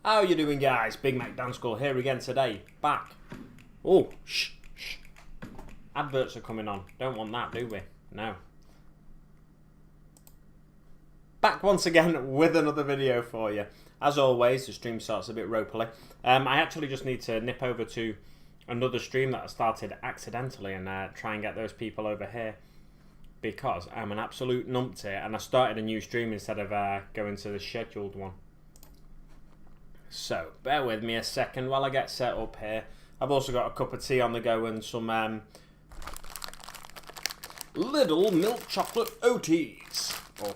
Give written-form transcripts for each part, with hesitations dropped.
How you doing, guys? Big Mac Dance School here again today. Back. Oh, shh. Adverts are coming on. Don't want that, do we? No. Back once again with another video for you. As always, the stream starts a bit ropily. I actually just need to nip over to another stream that I started accidentally and try and get those people over here, because I'm an absolute numpty and I started a new stream instead of going to the scheduled one. So, bear with me a second while I get set up here. I've also got a cup of tea on the go and some little milk chocolate Oaties, or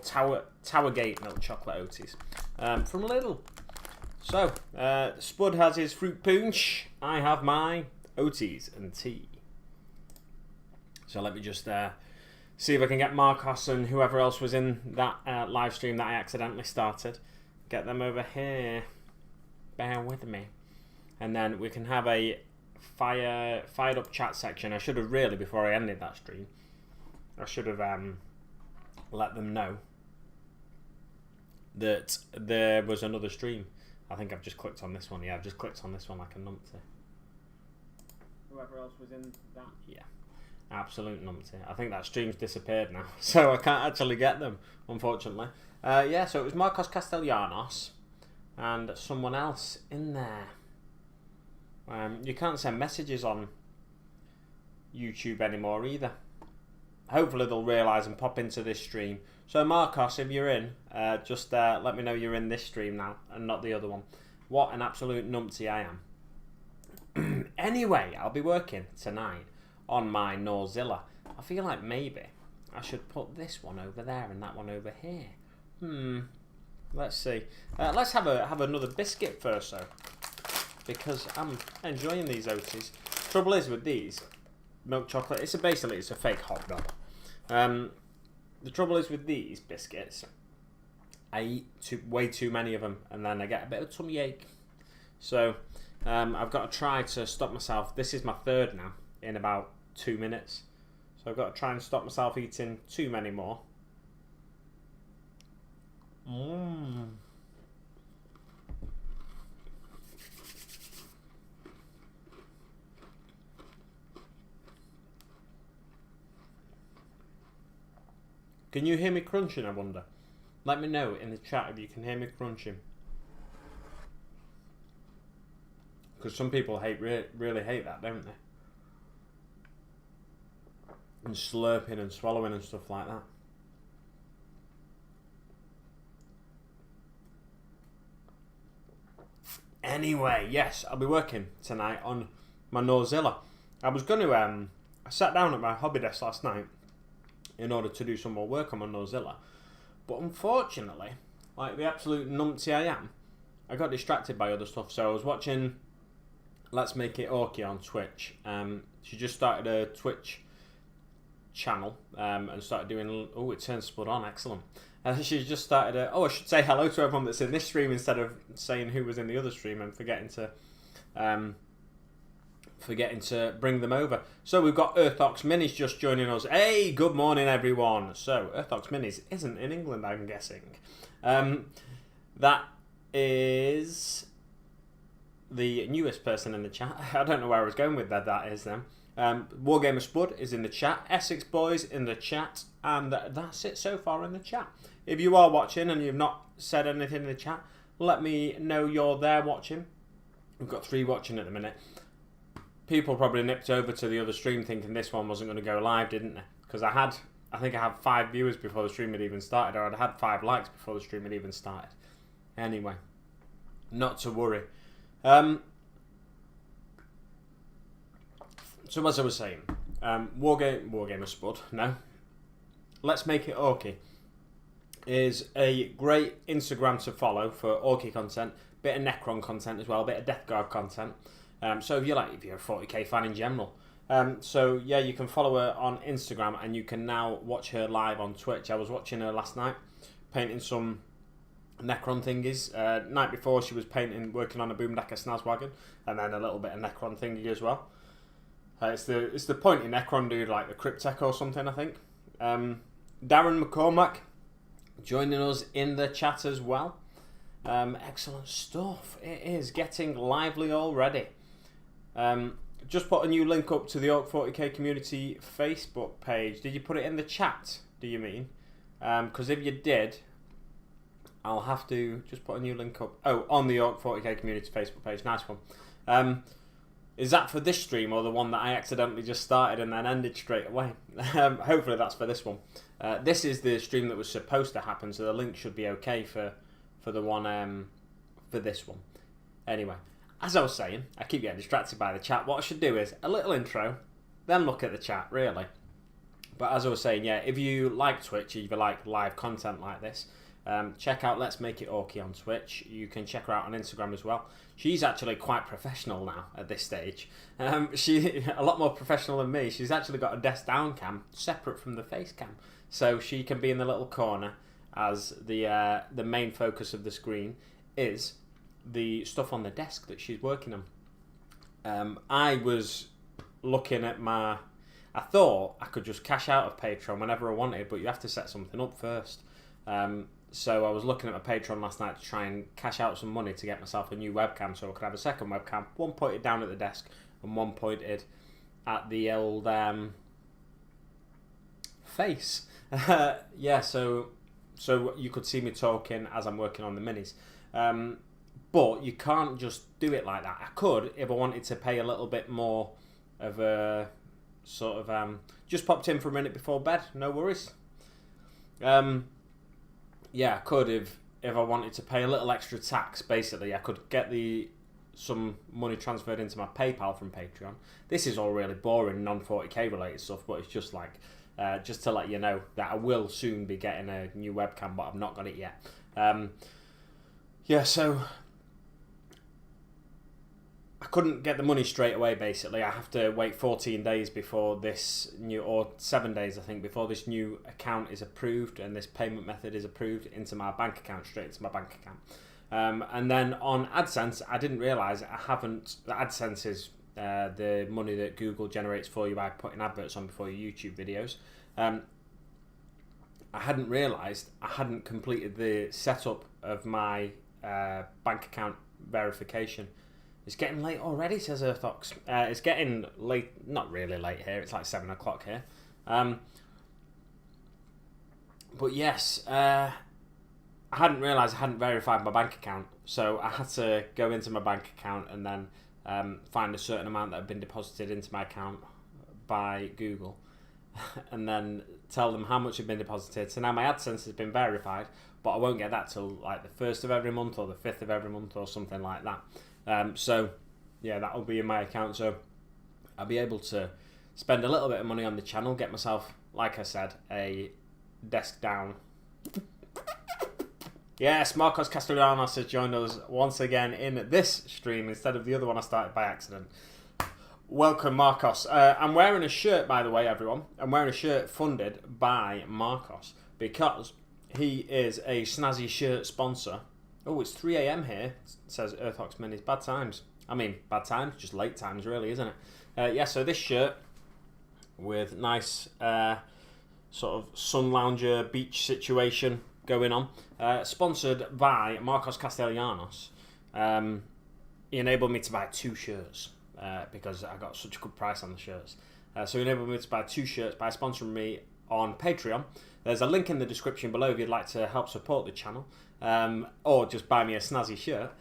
Towergate milk chocolate Oaties from Lidl. So, Spud has his fruit punch. I have my Oaties and tea. So let me just see if I can get Marcos and whoever else was in that live stream that I accidentally started. Get them over here. Bear with me. And then we can have a fired up chat section. I should have really, before I ended that stream, I should have let them know that there was another stream. I think I've just clicked on this one. Yeah, I've just clicked on this one like a numpty. Whoever else was in that. Yeah, absolute numpty. I think that stream's disappeared now, so I can't actually get them, unfortunately. Yeah, so it was Marcos Castellanos and someone else in there. You can't send messages on YouTube anymore either. Hopefully they'll realise and pop into this stream. So Marcos, if you're in, just let me know you're in this stream now and not the other one. What an absolute numpty I am. Anyway, I'll be working tonight on my Gnawzilla. I feel like maybe I should put this one over there and that one over here. Let's see. Let's have another biscuit first, though, because I'm enjoying these Oaties. Trouble is with these milk chocolate, it's a fake hobnob. The trouble is with these biscuits, I eat way too many of them, and then I get a bit of a tummy ache. So I've got to try to stop myself. This is my third now in about 2 minutes, so I've got to try and stop myself eating too many more. Can you hear me crunching, I wonder? Let me know in the chat if you can hear me crunching. Because some people really hate that, don't they? And slurping and swallowing and stuff like that. Anyway, yes, I'll be working tonight on my Gnawzilla. I was going to, I sat down at my hobby desk last night in order to do some more work on my Gnawzilla. But unfortunately, like the absolute numpty I am, I got distracted by other stuff. So I was watching Let's Make It Orky on Twitch. She just started a Twitch channel and started doing... Oh, it turns Spud on, excellent. She's just started a... Oh, I should say hello to everyone that's in this stream instead of saying who was in the other stream and forgetting to bring them over. So we've got Earthox Minis just joining us. Hey, good morning, everyone. So Earthox Minis isn't in England, I'm guessing. That is the newest person in the chat. I don't know where I was going with that. That is them. Wargamer Spud is in the chat. Essex Boys in the chat. And that's it so far in the chat. If you are watching and you've not said anything in the chat, let me know you're there watching. We've got 3 watching at the minute. People probably nipped over to the other stream thinking this one wasn't going to go live, didn't they? Because I think I had 5 viewers before the stream had even started, or I'd had 5 likes before the stream had even started. Anyway, not to worry. So as I was saying, Wargamer Spud, no. Let's Make It Orky is a great Instagram to follow for Orky content, bit of Necron content as well, a bit of Death Guard content. So if you're a 40k fan in general. So yeah, you can follow her on Instagram and you can now watch her live on Twitch. I was watching her last night, painting some Necron thingies. Night before she was working on a Boomdacker Snazwagon, and then a little bit of Necron thingy as well. It's the pointy Necron dude, like the Cryptek or something, I think. Darren McCormack joining us in the chat as well. Excellent stuff. It is getting lively already. Just put a new link up to the Orc 40k community Facebook page. Did you put it in the chat, do you mean? Because if you did, I'll have to just put a new link up. Oh, on the Orc 40k community Facebook page. Nice one. Is that for this stream or the one that I accidentally just started and then ended straight away? Hopefully that's for this one. This is the stream that was supposed to happen, so the link should be okay for the one for this one. Anyway, as I was saying, I keep getting distracted by the chat. What I should do is a little intro, then look at the chat, really. But as I was saying, yeah, if you like Twitch, if you like live content like this, check out Let's Make It Orky on Twitch. You can check her out on Instagram as well. She's actually quite professional now at this stage. She a lot more professional than me. She's actually got a desk down cam separate from the face cam, so she can be in the little corner as the main focus of the screen is the stuff on the desk that she's working on. I was looking at I thought I could just cash out of Patreon whenever I wanted, but you have to set something up first. So I was looking at my Patreon last night to try and cash out some money to get myself a new webcam so I could have a second webcam, one pointed down at the desk and one pointed at the old face. Yeah, so you could see me talking as I'm working on the minis. But you can't just do it like that. I could if I wanted to pay a little bit more of a sort of... just popped in for a minute before bed, no worries. Yeah, I could if I wanted to pay a little extra tax. Basically, I could get some money transferred into my PayPal from Patreon. This is all really boring, non-40k related stuff, but it's just like just to let you know that I will soon be getting a new webcam, but I've not got it yet. Yeah, so I couldn't get the money straight away, basically. I have to wait 14 days before this new, or 7 days, I think, before this new account is approved and this payment method is approved into my bank account, straight into my bank account. And then on AdSense, I didn't realise the AdSense is the money that Google generates for you by putting adverts on before your YouTube videos. I hadn't realised I hadn't completed the setup of my bank account verification. It's getting late already, says Earthox. It's getting late, not really late here, it's like 7 o'clock here. But yes, I hadn't realised I hadn't verified my bank account, so I had to go into my bank account and then find a certain amount that had been deposited into my account by Google and then tell them how much had been deposited. So now my AdSense has been verified, but I won't get that till like the 1st of every month or the 5th of every month or something like that. So yeah, that will be in my account, so I'll be able to spend a little bit of money on the channel, get myself, like I said, a desk down. Yes, Marcos Castellanos has joined us once again in this stream instead of the other one I started by accident. Welcome, Marcos. I'm wearing a shirt, by the way, everyone. I'm wearing a shirt funded by Marcos because he is a snazzy shirt sponsor. Oh, it's 3 AM here, says Earthox Minis. Bad times. I mean, bad times, just late times, really, isn't it? Yeah, so this shirt with nice sort of sun lounger beach situation going on, sponsored by Marcos Castellanos. He enabled me to buy 2 shirts because I got such a good price on the shirts. So he enabled me to buy 2 shirts by sponsoring me on Patreon. There's a link in the description below if you'd like to help support the channel. Or just buy me a snazzy shirt.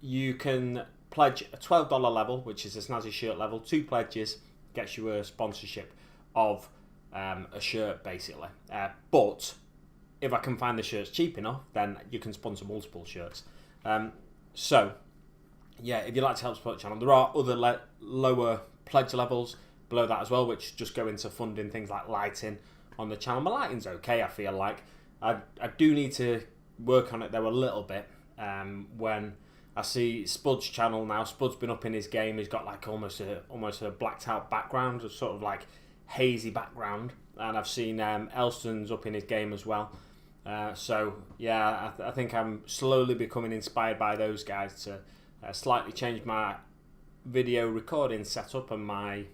You can pledge a $12 level, which is a snazzy shirt level. 2 pledges gets you a sponsorship of a shirt, basically. But if I can find the shirts cheap enough, then you can sponsor multiple shirts. So, yeah, if you'd like to help support the channel, there are other lower pledge levels below that as well, which just go into funding things like lighting on the channel. My lighting's okay, I feel like. I do need to work on it though a little bit. When I see Spud's channel now, Spud's been up in his game. He's got like almost a blacked out background, a sort of like hazy background, and I've seen Elston's up in his game as well. So yeah, I think I'm slowly becoming inspired by those guys to slightly change my video recording setup and my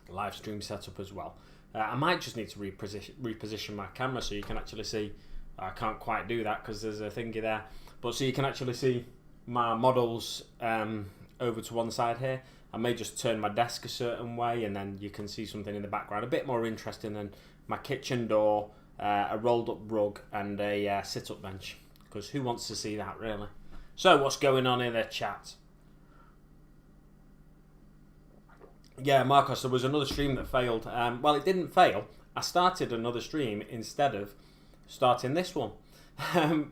live stream setup as well. I might just need to reposition my camera so you can actually see I can't quite do that because there's a thingy there. But so you can actually see my models over to one side here. I may just turn my desk a certain way, and then you can see something in the background a bit more interesting than my kitchen door, a rolled up rug, and a sit-up bench. Because who wants to see that, really? So what's going on in the chat? Yeah, Marcos, there was another stream that failed. Well, it didn't fail. I started another stream instead of starting this one.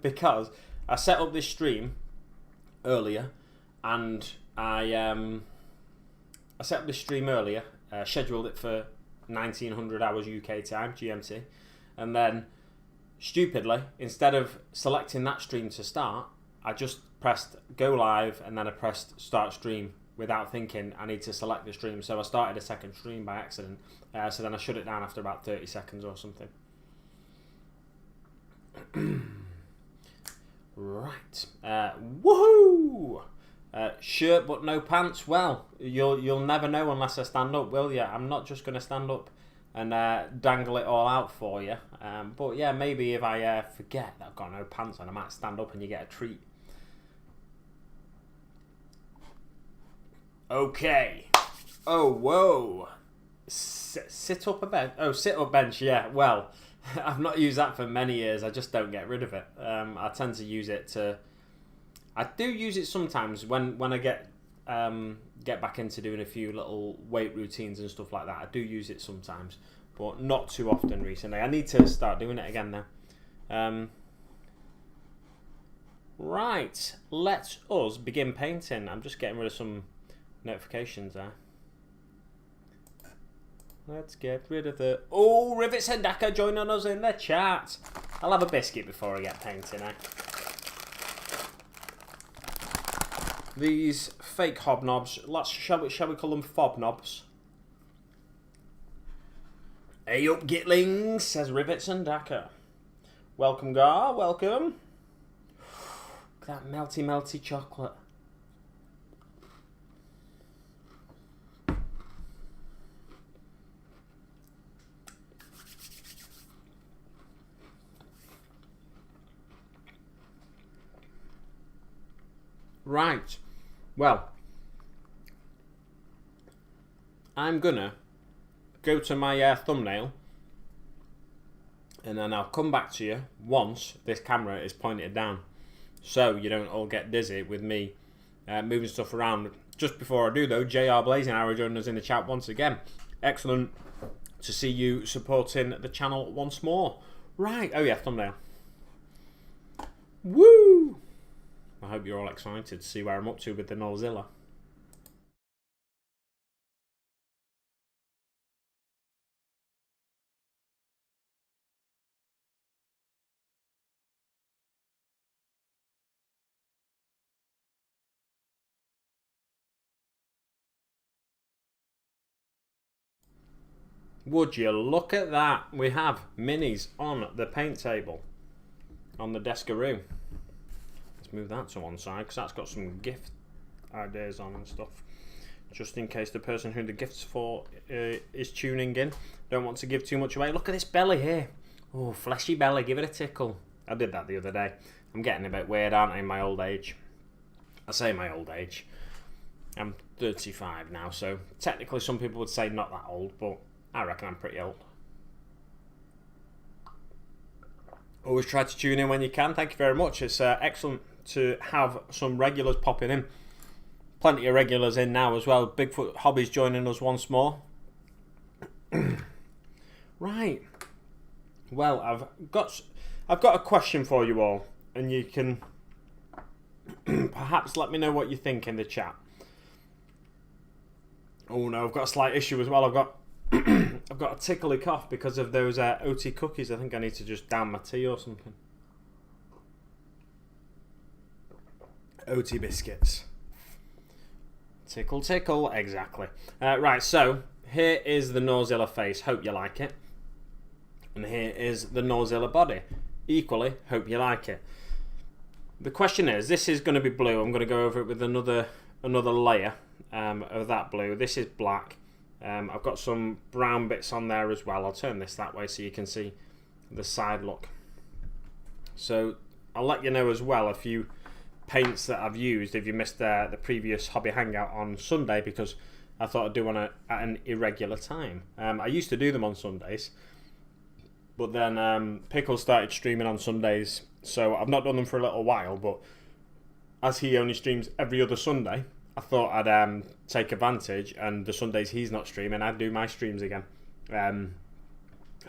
Because I set up this stream earlier, and I set up this stream earlier, scheduled it for 1900 hours UK time, GMT, and then, stupidly, instead of selecting that stream to start, I just pressed go live, and then I pressed start stream without thinking I need to select the stream. So I started a second stream by accident, so then I shut it down after about 30 seconds or something. Right, woohoo! Shirt but no pants. Well, you'll never know unless I stand up, will you? I'm not just going to stand up and dangle it all out for you. But yeah, maybe if I forget that I've got no pants on, I might stand up and you get a treat. Okay. Oh, whoa. Sit up a bench. Oh, sit up bench, yeah. Well, I've not used that for many years. I just don't get rid of it. I tend to use it to... I do use it sometimes when I get back into doing a few little weight routines and stuff like that. I do use it sometimes, but not too often recently. I need to start doing it again now. Right, let us begin painting. I'm just getting rid of some notifications there. Let's get rid of the... Oh, Rivets and Daka joining us in the chat. I'll have a biscuit before I get painting, eh? These fake hobnobs, shall we call them fob knobs? Hey up, Gitlings, says Rivets and Daka. Welcome, Gar, welcome. Look at that melty, melty chocolate. Right, well, I'm gonna go to my thumbnail, and then I'll come back to you once this camera is pointed down, so you don't all get dizzy with me moving stuff around. Just before I do though, JR Blazing Arrow joining us in the chat once again. Excellent to see you supporting the channel once more. Right, oh yeah, thumbnail. Woo! I hope you're all excited to see where I'm up to with the Gnawzilla. Would you look at that? We have minis on the paint table, on the deskaroo. Move that to one side because that's got some gift ideas on and stuff, just in case the person who the gift's for is tuning in. Don't want to give too much away. Look at this belly here. Oh, fleshy belly, give it a tickle. I did that the other day. I'm getting a bit weird, aren't I, in my old age? I say my old age, I'm 35 now, so technically some people would say not that old, but I reckon I'm pretty old. Always try to tune in when you can. Thank you very much. It's excellent to have some regulars popping in. Plenty of regulars in now as well. Bigfoot Hobbies joining us once more. Right. Well, I've got a question for you all, and you can perhaps let me know what you think in the chat. Oh no, I've got a slight issue as well. I've got I've got a tickly cough because of those OT cookies. I think I need to just down my tea or something. OT biscuits. Tickle, tickle, exactly. Right, so here is the Gnawzilla face. Hope you like it. And here is the Gnawzilla body. Equally, hope you like it. The question is, this is going to be blue. I'm going to go over it with another layer of that blue. This is black. I've got some brown bits on there as well. I'll turn this that way so you can see the side look. So I'll let you know as well a few paints that I've used if you missed the previous hobby hangout on Sunday, because I thought I'd do one at an irregular time. I used to do them on Sundays, but then Pickle started streaming on Sundays, so I've not done them for a little while, but as he only streams every other Sunday, I thought I'd take advantage, and the Sundays he's not streaming, I'd do my streams again.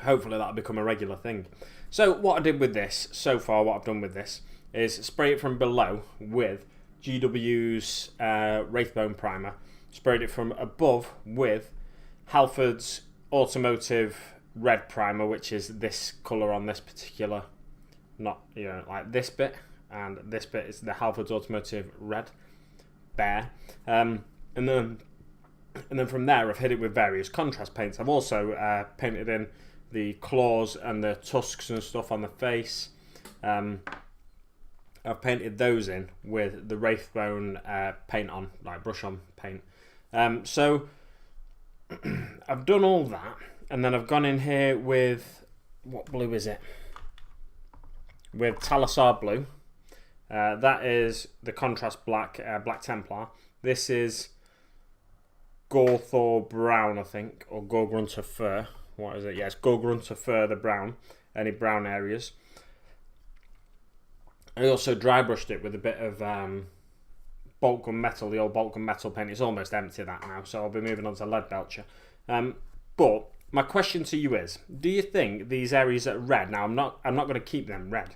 Hopefully that'll become a regular thing. So what I did with this, so far what I've done with this, is spray it from below with GW's Wraithbone Primer. Sprayed it from above with Halford's Automotive Red Primer, which is this colour on this particular, not, you know, like this bit, and this bit is the Halford's Automotive Red Bear. And then from there I've hit it with various contrast paints. I've also painted in the claws and the tusks and stuff on the face. I've painted those in with the Wraithbone paint on, like brush on paint. So I've done all that, and then I've gone in here with, what blue is it? With Talassar Blue. That is the contrast black, Black Templar. This is Gorthor Brown, I think, or Gorgrunter Fur. What is it? Yes, Gorgrunter Fur, the brown. Any brown areas. I also dry brushed it with a bit of Bolt Gun Metal, the old Bolt Gun Metal paint. It's almost empty that now, so I'll be moving on to Lead Belcher. But my question to you is, do you think these areas that are red, now I'm not going to keep them red,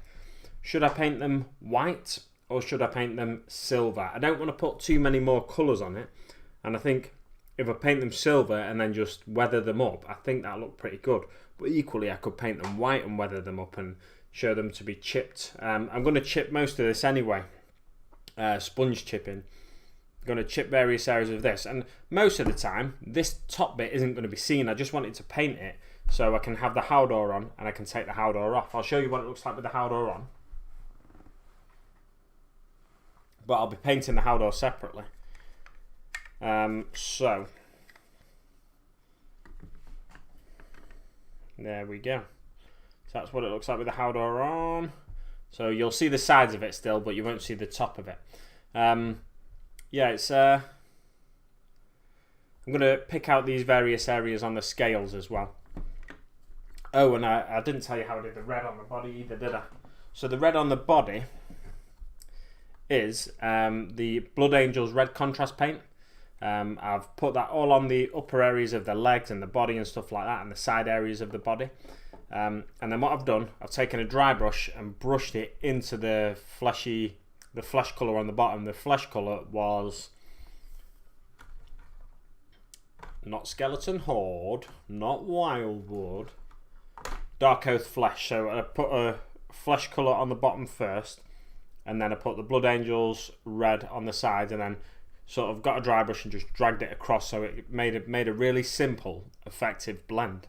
should I paint them white or should I paint them silver? I don't want to put too many more colours on it, and I think if I paint them silver and then just weather them up, I think that'll look pretty good. But equally, I could paint them white and weather them up and show them to be chipped. I'm going to chip most of this anyway, sponge chipping. I'm going to chip various areas of this, and most of the time this top bit isn't going to be seen. I just wanted to paint it so I can have the Howdor on and I can take the Howdor off. I'll show you what it looks like with the Howdor on, but I'll be painting the Howdor separately. So there we go. So that's what it looks like with the Howdor on. So you'll see the sides of it still, but you won't see the top of it. Yeah, it's I'm going to pick out these various areas on the scales as well. Oh, and I didn't tell you how I did the red on the body either, did I? So the red on the body is the Blood Angels red contrast paint. I've put that all on the upper areas of the legs and the body and stuff like that, and the side areas of the body. And then what I've done, I've taken a dry brush and brushed it into the flesh colour on the bottom. The flesh colour was not Skeleton Horde, not Wildwood, Dark Oath Flesh. So I put a flesh colour on the bottom first, and then I put the Blood Angels red on the sides, and then sort of got a dry brush and just dragged it across, so it made a really simple, effective blend.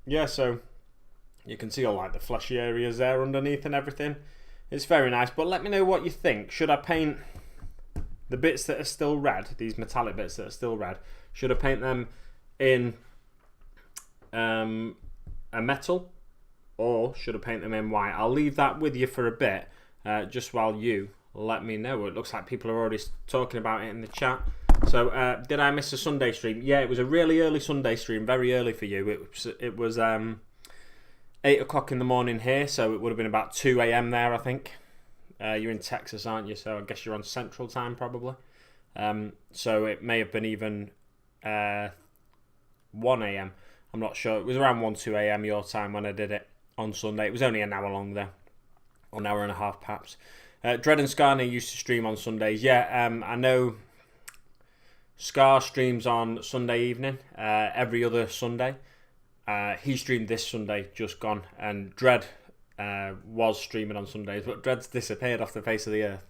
Yeah, so you can see all like the fleshy areas there underneath and everything. It's very nice, but let me know what you think. Should I paint the bits that are still red, these metallic bits that are still red, should I paint them in a metal, or should I paint them in white? I'll leave that with you for a bit, just while you let me know. It looks like people are already talking about it in the chat. So did I miss a Sunday stream? Yeah, it was a really early Sunday stream, very early for you. It was 8 o'clock in the morning here, so it would have been about 2 a.m. there, I think. You're in Texas, aren't you? So I guess you're on Central Time, probably. So it may have been even 1 a.m. I'm not sure. It was around 1, 2 a.m. your time when I did it on Sunday. It was only an hour long there, or an hour and a half perhaps. Dread and Scarney used to stream on Sundays. Yeah, I know Scar streams on Sunday evening, every other Sunday. He streamed this Sunday, just gone, and Dread was streaming on Sundays, but Dread's disappeared off the face of the earth.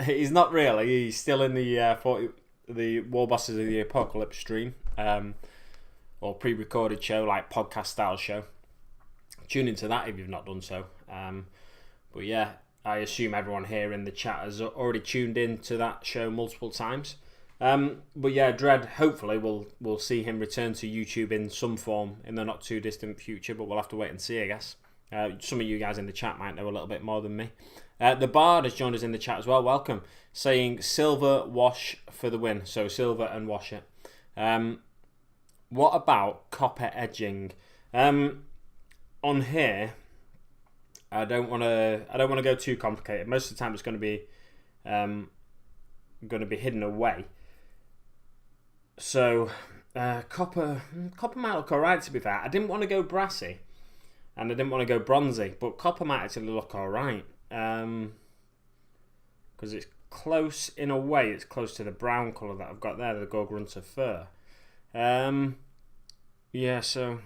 He's not really. He's still in the War Bosses of the Apocalypse stream, or pre-recorded show, like podcast style show. Tune into that if you've not done so. But yeah, I assume everyone here in the chat has already tuned in to that show multiple times. But yeah, Dread, hopefully we'll see him return to YouTube in some form in the not too distant future, but we'll have to wait and see, I guess. Some of you guys in the chat might know a little bit more than me. The Bard has joined us in the chat as well. Welcome. Saying silver wash for the win. So silver and wash it. What about copper edging? On here, I don't want to go too complicated. Most of the time, it's going to be hidden away. So copper might look alright, to be fair. I didn't want to go brassy, and I didn't want to go bronzy, but copper might actually look alright. Because it's close, in a way, it's close to the brown colour that I've got there, the Gorgrunta fur. Yeah, so...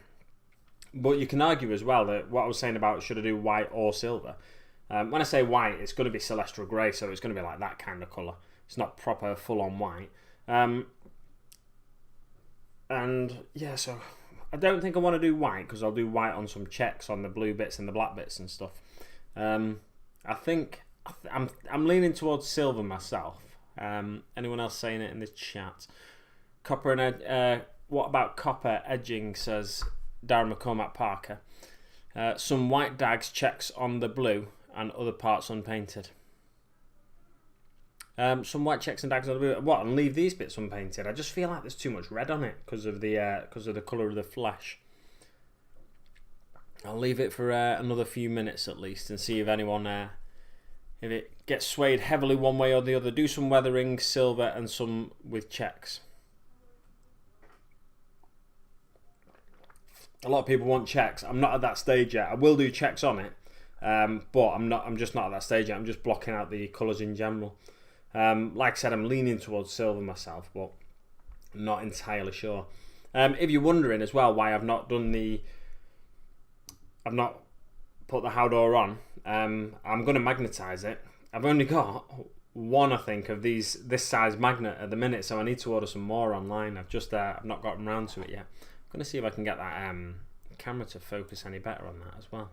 But you can argue as well that what I was saying about should I do white or silver. When I say white, it's going to be celestial grey, so it's going to be like that kind of colour. It's not proper full-on white. And yeah, so I don't think I want to do white because I'll do white on some checks on the blue bits and the black bits and stuff. I think I'm leaning towards silver myself. Anyone else saying it in the chat? Copper and what about copper edging? Says Darren McCormack Parker. Some white dags checks on the blue and other parts unpainted. Some white checks and dags on the blue. What? And leave these bits unpainted? I just feel like there's too much red on it because of the colour of the flesh. I'll leave it for another few minutes at least and see if anyone, if it gets swayed heavily one way or the other. Do some weathering, silver, and some with checks. A lot of people want checks. I'm not at that stage yet. I will do checks on it, but I'm just not at that stage yet. I'm just blocking out the colours in general. Like I said, I'm leaning towards silver myself, but I'm not entirely sure. If you're wondering as well why I've not put the Howdor on, I'm going to magnetise it. I've only got one, I think, of this size magnet at the minute, so I need to order some more online. I've not gotten around to it yet. I'm going to see if I can get that camera to focus any better on that as well.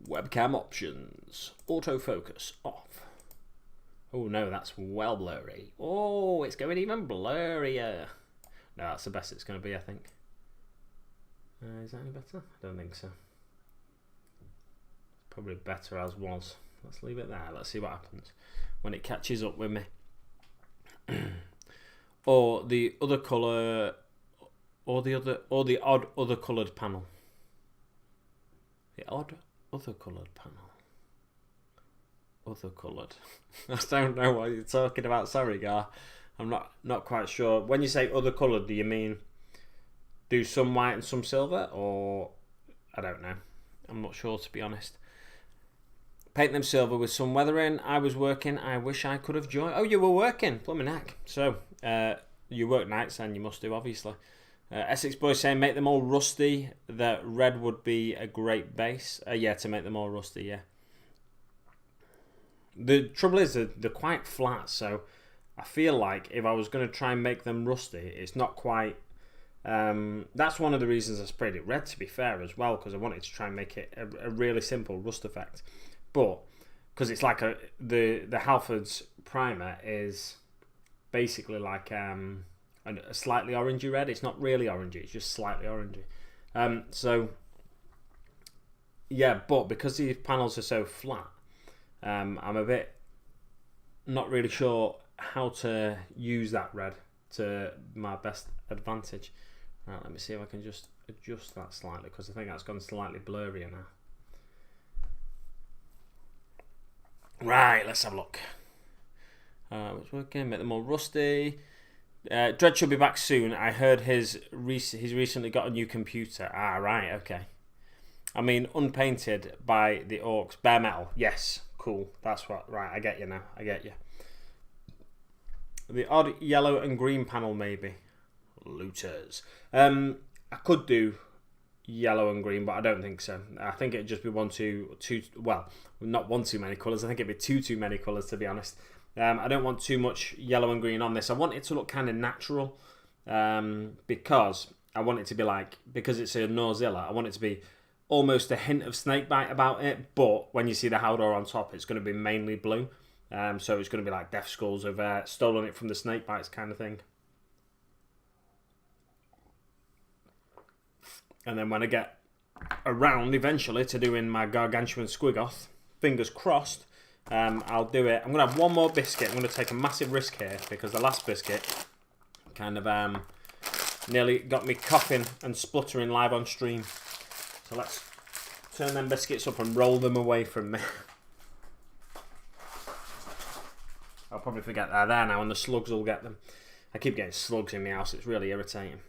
Webcam options, autofocus off. Oh no, that's well blurry. Oh, it's going even blurrier. No, that's the best it's going to be, I think. Is that any better? I don't think so. Probably better as was. Let's leave it there. Let's see what happens when it catches up with me. Or the other colour, or the odd other coloured panel. The odd other coloured panel. Other coloured. I don't know what you're talking about. Sorry, Gar. I'm not quite sure. When you say other coloured, do you mean do some white and some silver, or I don't know. I'm not sure, to be honest. Paint them silver with some weathering. I was working. I wish I could have joined. Oh, you were working. Blooming heck. So, you work nights, and you must do, obviously. Essex Boys saying make them all rusty. That red would be a great base. Yeah, to make them all rusty, yeah. The trouble is that they're quite flat, so I feel like if I was going to try and make them rusty, it's not quite... that's one of the reasons I sprayed it red, to be fair, as well, because I wanted to try and make it a really simple rust effect. But, because it's like the Halford's primer is basically like a slightly orangey red. It's not really orangey, it's just slightly orangey. So, yeah, but because these panels are so flat, I'm a bit not really sure how to use that red to my best advantage. Right, let me see if I can just adjust that slightly, because I think that's gone slightly blurrier now. Right, let's have a look. It's working. Make them all rusty. Dredd should be back soon. I heard he's recently got a new computer. Ah, right, okay. I mean, unpainted by the Orcs. Bare metal. Yes, cool. That's what. Right, I get you now. I get you. The odd yellow and green panel, maybe. Looters. I could do yellow and green, but I don't think so. I think it'd just be well, not one too many colours. I think it'd be too many colours, to be honest. I don't want too much yellow and green on this. I want it to look kind of natural, because I want it to be like, because it's a Gnawzilla, I want it to be almost a hint of snakebite about it, but when you see the Howdor on top, it's going to be mainly blue. So it's going to be like Death Skulls have stolen it from the snakebites kind of thing. And then when I get around eventually to doing my gargantuan squigoth, fingers crossed, I'll do it. I'm going to have one more biscuit. I'm going to take a massive risk here because the last biscuit kind of nearly got me coughing and spluttering live on stream. So let's turn them biscuits up and roll them away from me. I'll probably forget they're there now and the slugs will get them. I keep getting slugs in my house, it's really irritating.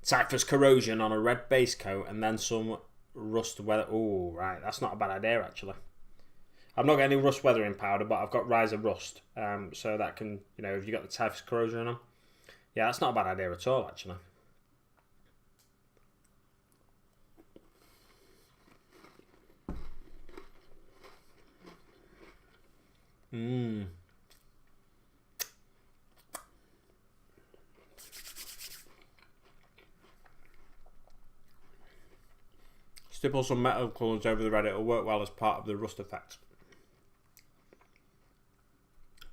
Typhus corrosion on a red base coat and then some rust weather. Oh, right, that's not a bad idea actually. I've not got any rust weathering powder, but I've got Riser Rust. So that can, you know, if you've got the Typhus corrosion on. Yeah, that's not a bad idea at all actually. Stipple some metal colours over the red, it'll work well as part of the rust effect.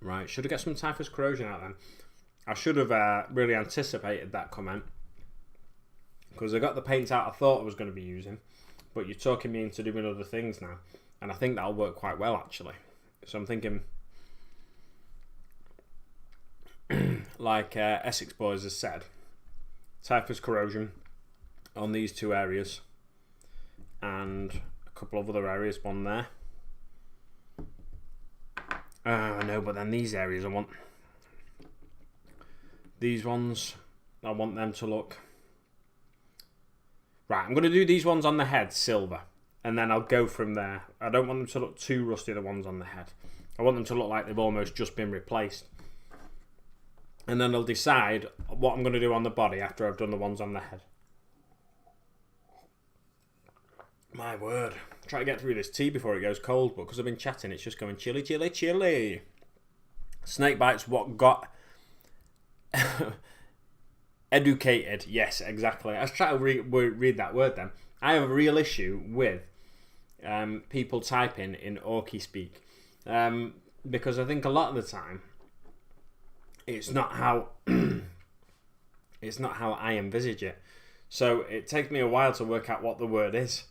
Right, should I get some Typhus corrosion out then? I should have really anticipated that comment. Because I got the paint out I thought I was going to be using. But you're talking me into doing other things now. And I think that'll work quite well actually. So I'm thinking, like Essex Boys has said, Typhus corrosion on these two areas. And a couple of other areas, one there. No, but then these areas I want. These ones, I want them to look. Right, I'm going to do these ones on the head, silver. And then I'll go from there. I don't want them to look too rusty, the ones on the head. I want them to look like they've almost just been replaced. And then I'll decide what I'm going to do on the body after I've done the ones on the head. My word. Try to get through this tea before it goes cold, but because I've been chatting, it's just going chilly, chilly, chilly. Snake bites what got educated. Yes, exactly. I was trying to read that word then. I have a real issue with people typing in Orky speak. Because I think a lot of the time, it's not how it's not how I envisage it. So it takes me a while to work out what the word is.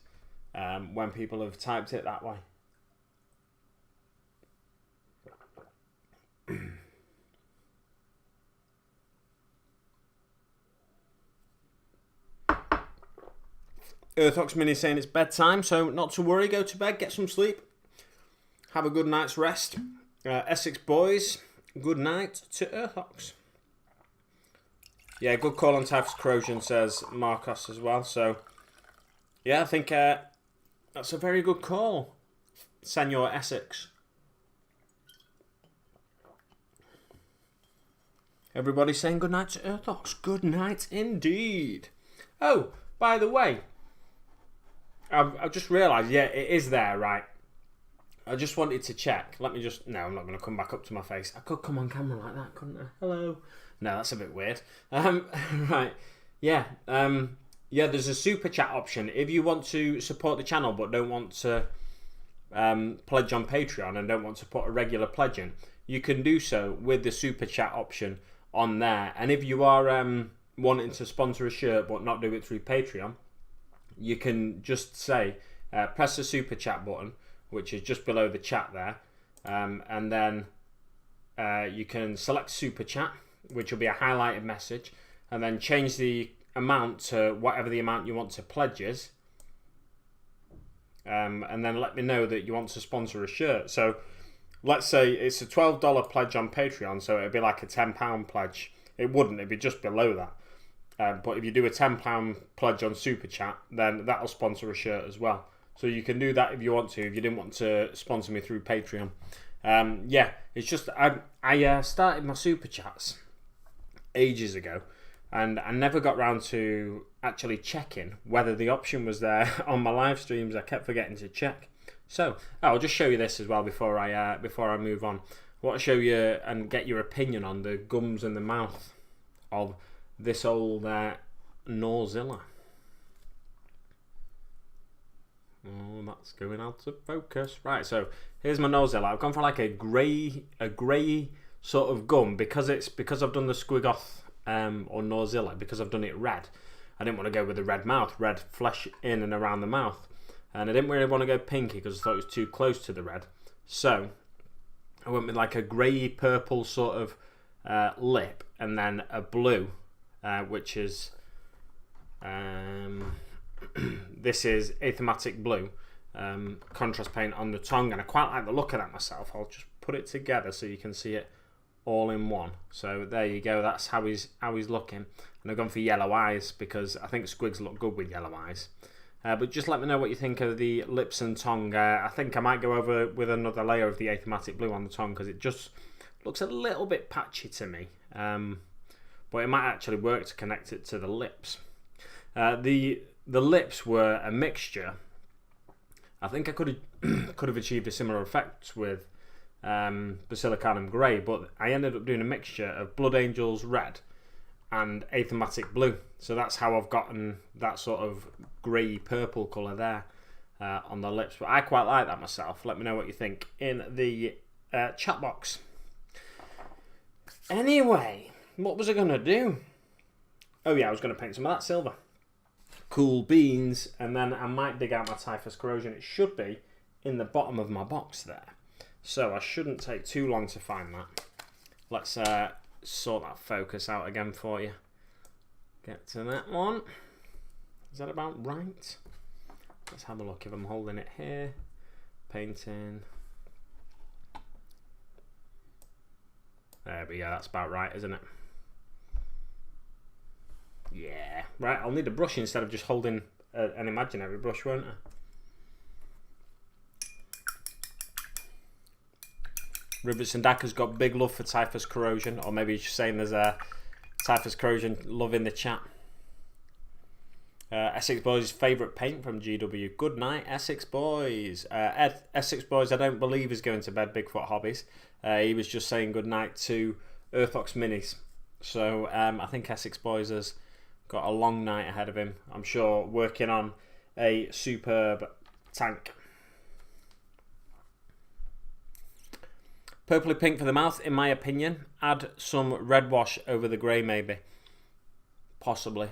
When people have typed it that way. Earthox Mini saying it's bedtime, so not to worry, go to bed, get some sleep, have a good night's rest. Essex Boys, good night to Earthox. Yeah, good call on Typhus corrosion, says Marcos as well, so yeah, I think that's a very good call, Senor Essex. Everybody saying good night to Earthox. Good night indeed. Oh, by the way, I've just realised, yeah, it is there, right? I just wanted to check. Let me just... No, I'm not going to come back up to my face. I could come on camera like that, couldn't I? Hello. No, that's a bit weird. Right. Yeah. Yeah, there's a super chat option. If you want to support the channel but don't want to pledge on Patreon and don't want to put a regular pledge in, you can do so with the super chat option on there. And if you are wanting to sponsor a shirt but not do it through Patreon, you can just say, press the super chat button, which is just below the chat there, and then you can select super chat, which will be a highlighted message, and then change the amount to whatever the amount you want to pledge is, and then let me know that you want to sponsor a shirt. So let's say it's a $12 pledge on Patreon, so it'd be like a £10 pledge. It wouldn't, it'd be just below that. But if you do a £10 pledge on super chat, then that'll sponsor a shirt as well. So you can do that if you want to, if you didn't want to sponsor me through Patreon. Yeah, it's just I started my super chats ages ago, and I never got round to actually checking whether the option was there on my live streams. I kept forgetting to check. So I'll just show you this as well before I move on. I want to show you and get your opinion on the gums in the mouth of this old Gnawzilla. Oh, that's going out of focus. Right, so here's my Gnawzilla. I've gone for like a grey sort of gum because I've done the Squigoth or Gnawzilla, because I've done it red. I didn't want to go with the red mouth, red flesh in and around the mouth. And I didn't really want to go pinky because I thought it was too close to the red. So I went with like a grey purple sort of lip, and then a blue, which is this is Athematic Blue contrast paint on the tongue, and I quite like the look of that myself. I'll just put it together so you can see it all in one. So there you go, that's how he's looking. And I've gone for yellow eyes because I think Squigs look good with yellow eyes. But just let me know what you think of the lips and tongue. I think I might go over with another layer of the Athematic Blue on the tongue because it just looks a little bit patchy to me. But it might actually work to connect it to the lips. The lips were a mixture. I think I could have achieved a similar effect with Basilicanum Grey, but I ended up doing a mixture of Blood Angels Red and Athematic Blue. So that's how I've gotten that sort of grey purple colour there on the lips. But I quite like that myself. Let me know what you think in the chat box. Anyway, what was I going to do? Oh yeah, I was going to paint some of that silver. Cool beans. And then I might dig out my Typhus Corrosion. It should be in the bottom of my box there. So I shouldn't take too long to find that. Let's sort that focus out again for you. Get to that one. Is that about right? Let's have a look if I'm holding it here. Painting. There we go, that's about right, isn't it? Yeah. Right, I'll need a brush instead of just holding an imaginary brush, won't I? Rivets and Dacker's got big love for Typhus Corrosion, or maybe he's just saying there's a Typhus Corrosion love in the chat. Essex Boys' favourite paint from GW. Good night, Essex Boys. Essex Boys, I don't believe, is going to bed. Bigfoot Hobbies. He was just saying good night to Earthox Minis. So I think Essex Boys has got a long night ahead of him. I'm sure working on a superb tank. Purpley pink for the mouth, in my opinion. Add some red wash over the grey, maybe. Possibly.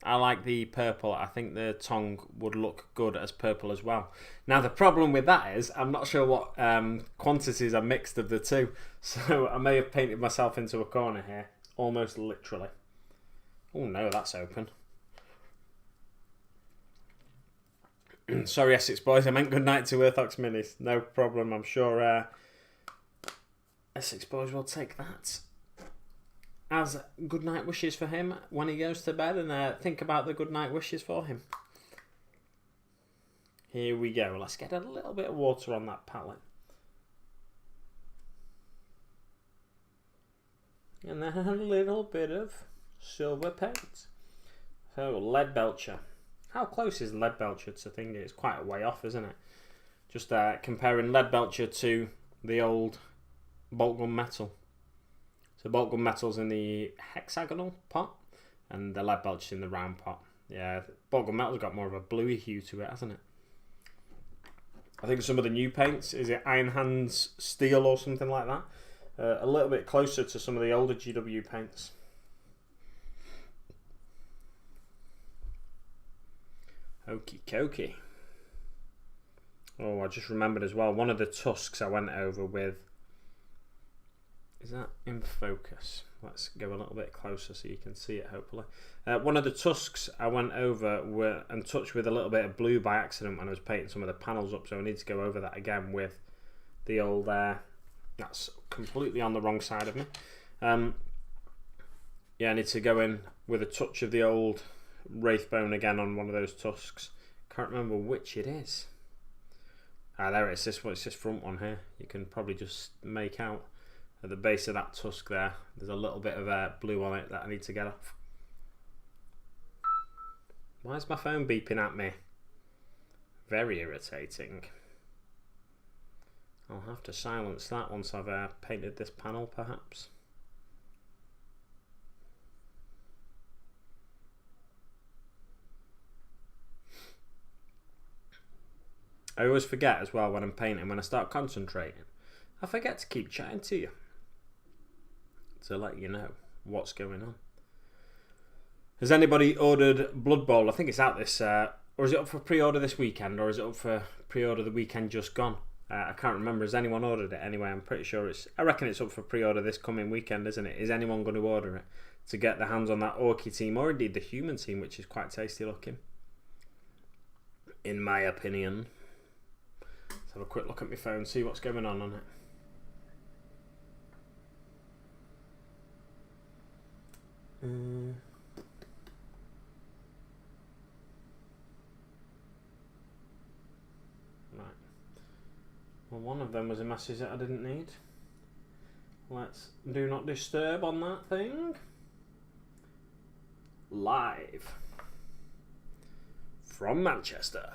I like the purple. I think the tongue would look good as purple as well. Now, the problem with that is I'm not sure what quantities are mixed of the two. So I may have painted myself into a corner here. Almost literally. Oh no, that's open. Sorry, Essex Boys. I meant good night to Earthox Minis. No problem. I'm sure Essex Boys will take that as good night wishes for him when he goes to bed, and think about the good night wishes for him. Here we go. Let's get a little bit of water on that palette. And then a little bit of silver paint. So, Lead Belcher. How close is Lead Belcher to Thingy? It's quite a way off, isn't it? Just comparing Lead Belcher to the old Bolt Gun Metal. So Bolt Gun Metal's in the hexagonal pot, and the Lead Belcher's in the round pot. Yeah, Bolt Gun Metal's got more of a bluey hue to it, hasn't it? I think some of the new paints, is it Iron Hands Steel or something like that? A little bit closer to some of the older GW paints. Okie dokie. Oh, I just remembered as well, one of the tusks I went over with. Is that in focus? Let's go a little bit closer so you can see it, hopefully. One of the tusks I went over and touched with a little bit of blue by accident when I was painting some of the panels up, so I need to go over that again with the old... that's completely on the wrong side of me. Yeah, I need to go in with a touch of the old Wraithbone again on one of those tusks. Can't remember which it is. There it is. This one, it's this front one here. You can probably just make out at the base of that tusk there. There's a little bit of blue on it that I need to get off. Why is my phone beeping at me? Very irritating. I'll have to silence that once I've painted this panel, perhaps. I always forget as well when I'm painting, when I start concentrating, I forget to keep chatting to you to let you know what's going Has anybody ordered Blood Bowl? I think it's out this, or is it up for pre-order this weekend, or is it up for pre-order the weekend just gone? I can't remember. Has anyone ordered it anyway? I'm pretty sure I reckon it's up for pre-order this coming weekend, isn't it? Is anyone going to order it to get their hands on that Orky team, or indeed the human team, which is quite tasty looking, in my opinion? Let's have a quick look at my phone, see what's going on it. Right. Well, one of them was a message that I didn't need. Let's do not disturb on that thing. Live from Manchester.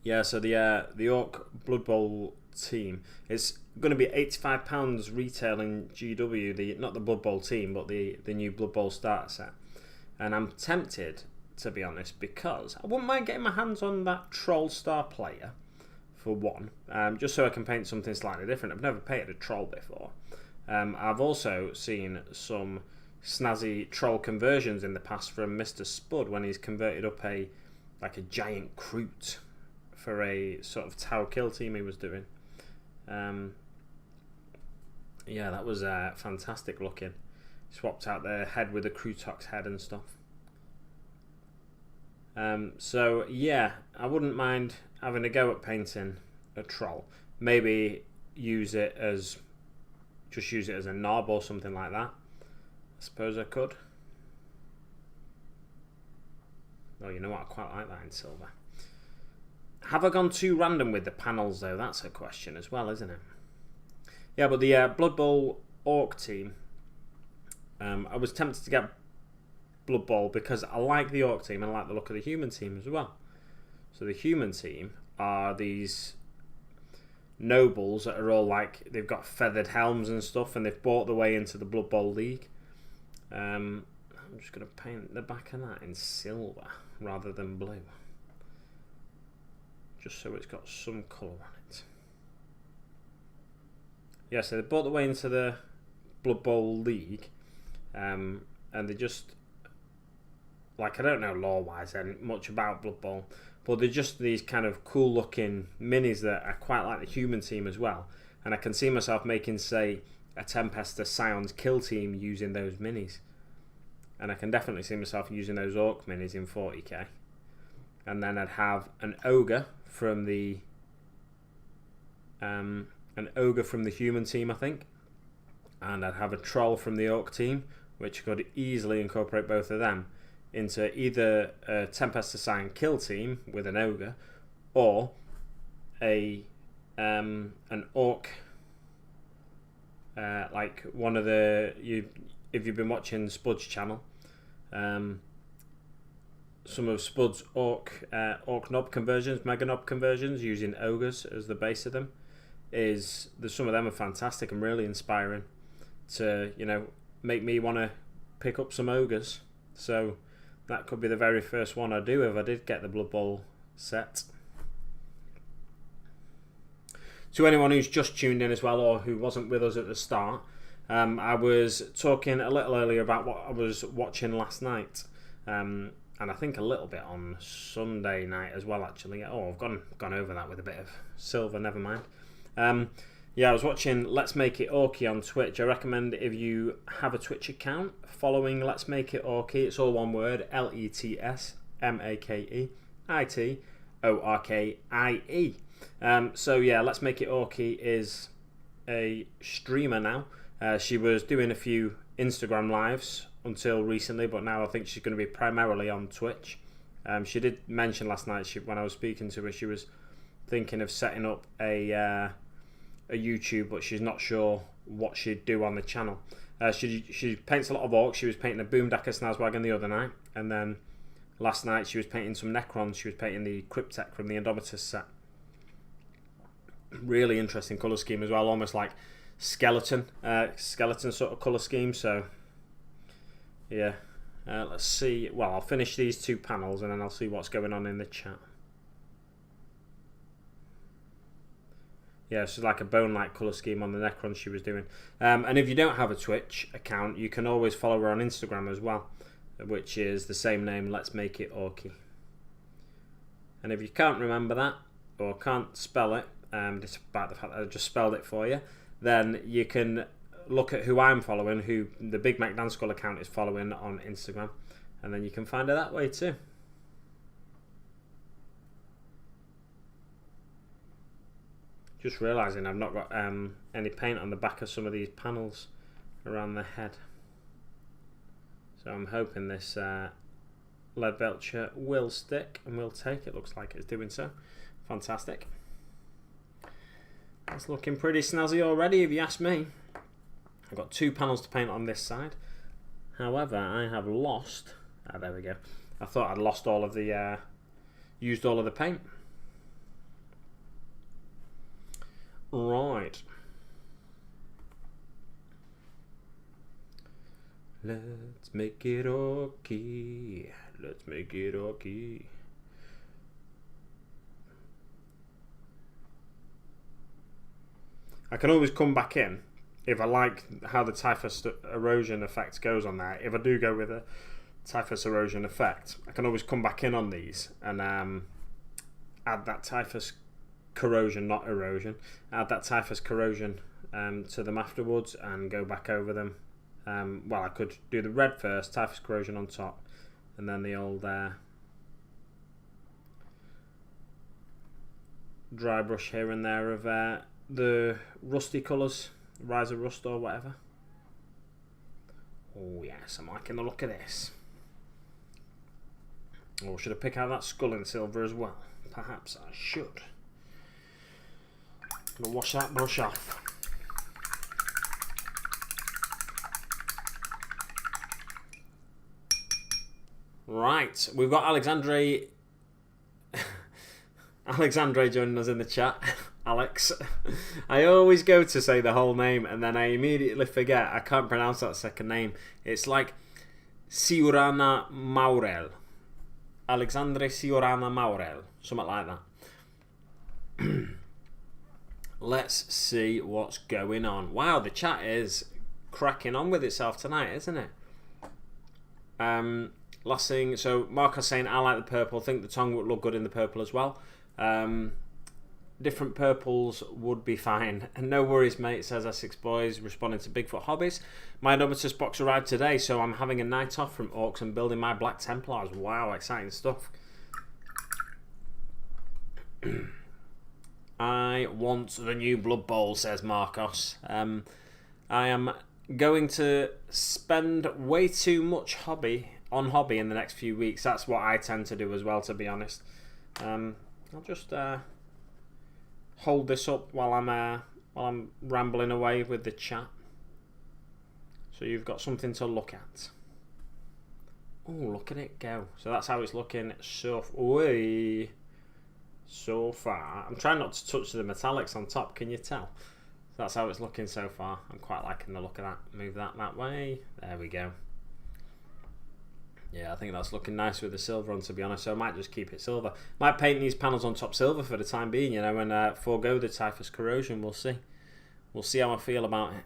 Yeah, so the Orc Blood Bowl team, it's going to be £85 retail in GW, not the Blood Bowl team, but the new Blood Bowl starter set. And I'm tempted, to be honest, because I wouldn't mind getting my hands on that Troll Star player, for one, just so I can paint something slightly different. I've never painted a troll before. I've also seen some snazzy troll conversions in the past from Mr. Spud when he's converted up a giant Kroot for a sort of Tau kill team he was doing. Yeah, that was fantastic looking. Swapped out their head with a Krootox head and stuff. So yeah, I wouldn't mind having a go at painting a troll. Maybe use it as a knob or something like that. I suppose I could. Oh, you know what? I quite like that in silver. Have I gone too random with the panels though? That's a question as well, isn't it? Yeah, but the Blood Bowl Orc team, I was tempted to get Blood Bowl because I like the Orc team and I like the look of the human team as well. So the human team are these nobles that are all they've got feathered helms and stuff, and they've bought their way into the Blood Bowl League. I'm just going to paint the back of that in silver rather than blue, just so it's got some colour on it. Yeah, so they bought their way into the Blood Bowl League, and they just, I don't know lore-wise much about Blood Bowl, but they're just these kind of cool-looking minis that I quite like the human team as well. And I can see myself making, say, a Tempesta Scions kill team using those minis. And I can definitely see myself using those Orc minis in 40k. And then I'd have an Ogre from the human team, I think. And I'd have a Troll from the Orc team, which could easily incorporate both of them into either a Tempesta Scion kill team with an Ogre, or an Orc, like one of the, if you've been watching Spud's channel, some of Spud's Orc knob conversions, Mega knob conversions, using Ogres as the base of them, some of them are fantastic and really inspiring to, make me want to pick up some Ogres. So that could be the very first one I do if I did get the Blood Bowl set. To anyone who's just tuned in as well, or who wasn't with us at the start, I was talking a little earlier about what I was watching last night, and I think a little bit on Sunday night as well, actually. Oh, I've gone over that with a bit of silver, never mind. Yeah, I was watching Let's Make It Orky on Twitch. I recommend, if you have a Twitch account, following Let's Make It Orky. It's all one word, LetsMakeItorkie. So yeah, Let's Make It Orky is a streamer now. She was doing a few Instagram lives until recently, but now I think she's going to be primarily on Twitch. She did mention last night, when I was speaking to her, she was thinking of setting up a YouTube, but she's not sure what she'd do on the channel. She paints a lot of orcs. She was painting a Boomdacker Snazwagon the other night, and then last night she was painting some Necrons. She was painting the Cryptek from the Indomitus set. Really interesting colour scheme as well, almost like skeleton sort of colour scheme. So yeah, let's see. Well, I'll finish these two panels and then I'll see what's going on in the chat. Yeah, it's like a bone-like colour scheme on the Necron she was doing. And if you don't have a Twitch account, you can always follow her on Instagram as well, which is the same name, Let's Make It Orky. And if you can't remember that, or can't spell it, despite the fact that I just spelled it for you, then you can look at who I'm following, who the Big Mac Dance School account is following on Instagram, and then you can find her that way too. Just realising I've not got any paint on the back of some of these panels around the head. So I'm hoping this lead belcher will stick and will take. It looks like it's doing so. Fantastic. That's looking pretty snazzy already if you ask me. I've got 2 panels to paint on this side. However, I have lost... there we go. I thought I'd lost all of the... used all of the paint. Right. Let's make it okay. Let's make it okay. I can always come back in if I like how the typhus erosion effect goes on there. If I do go with a typhus erosion effect, I can always come back in on these and add that typhus corrosion, not erosion, add that typhus corrosion to them afterwards and go back over them. Well, I could do the red first, typhus corrosion on top, and then the old dry brush here and there of the rusty colours, Rise of Rust or whatever. Oh yes, I'm liking the look of this. Or should I pick out that skull in silver as well? Perhaps I should. I'm gonna wash that brush off. Right, we've got Alexandre joining us in the chat. Alex. I always go to say the whole name and then I immediately forget. I can't pronounce that second name. It's like Siurana Maurel. Alexandre Siurana Maurel. Something like that. Let's see what's going on. Wow, the chat is cracking on with itself tonight, isn't it? Last thing, so Marco's saying, I like the purple. I think the tongue would look good in the purple as well. Different purples would be fine. And no worries, mate, says Essex Boys, responding to Bigfoot Hobbies. My Novitus box arrived today, so I'm having a night off from Orcs and building my Black Templars. Wow, exciting stuff. I want the new Blood Bowl, says Marcos. I am going to spend way too much on hobby in the next few weeks. That's what I tend to do as well, to be honest. I'll just hold this up while I'm rambling away with the chat, so you've got something to look at. Oh, look at it go! So that's how it's looking so far. I'm trying not to touch the metallics on top. Can you tell? That's how it's looking so far. I'm quite liking the look of that. Move that way. There we go. Yeah, I think that's looking nice with the silver on, to be honest, so I might just keep it silver. Might paint these panels on top silver for the time being, you know, and forego the typhus corrosion. We'll see. We'll see how I feel about it.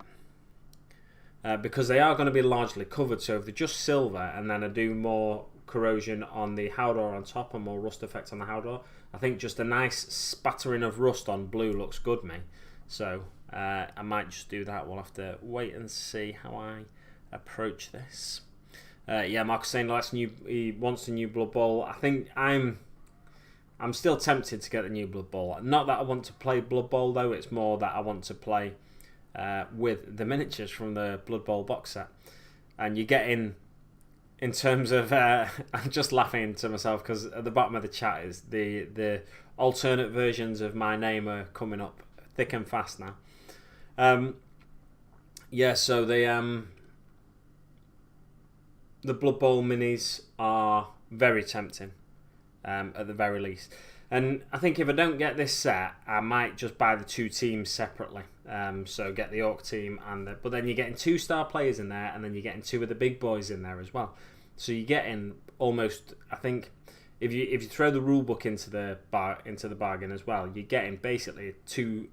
Because they are going to be largely covered, so if they're just silver and then I do more corrosion on the Howdor on top and more rust effect on the Howdor, I think just a nice spattering of rust on blue looks good, me. So I might just do that. We'll have to wait and see how I approach this. Yeah, Mark's saying he wants the new Blood Bowl. I think I'm still tempted to get the new Blood Bowl. Not that I want to play Blood Bowl though. It's more that I want to play with the miniatures from the Blood Bowl box set. And you get in terms of I'm just laughing to myself because at the bottom of the chat is the alternate versions of my name are coming up thick and fast now. Yeah, so the Blood Bowl minis are very tempting, at the very least. And I think if I don't get this set, I might just buy the 2 teams separately. So get the Orc team but then you're getting 2-star players in there, and then you're getting 2 of the big boys in there as well. So you're getting almost, I think, if you throw the rule book into the bargain as well, you're getting basically 2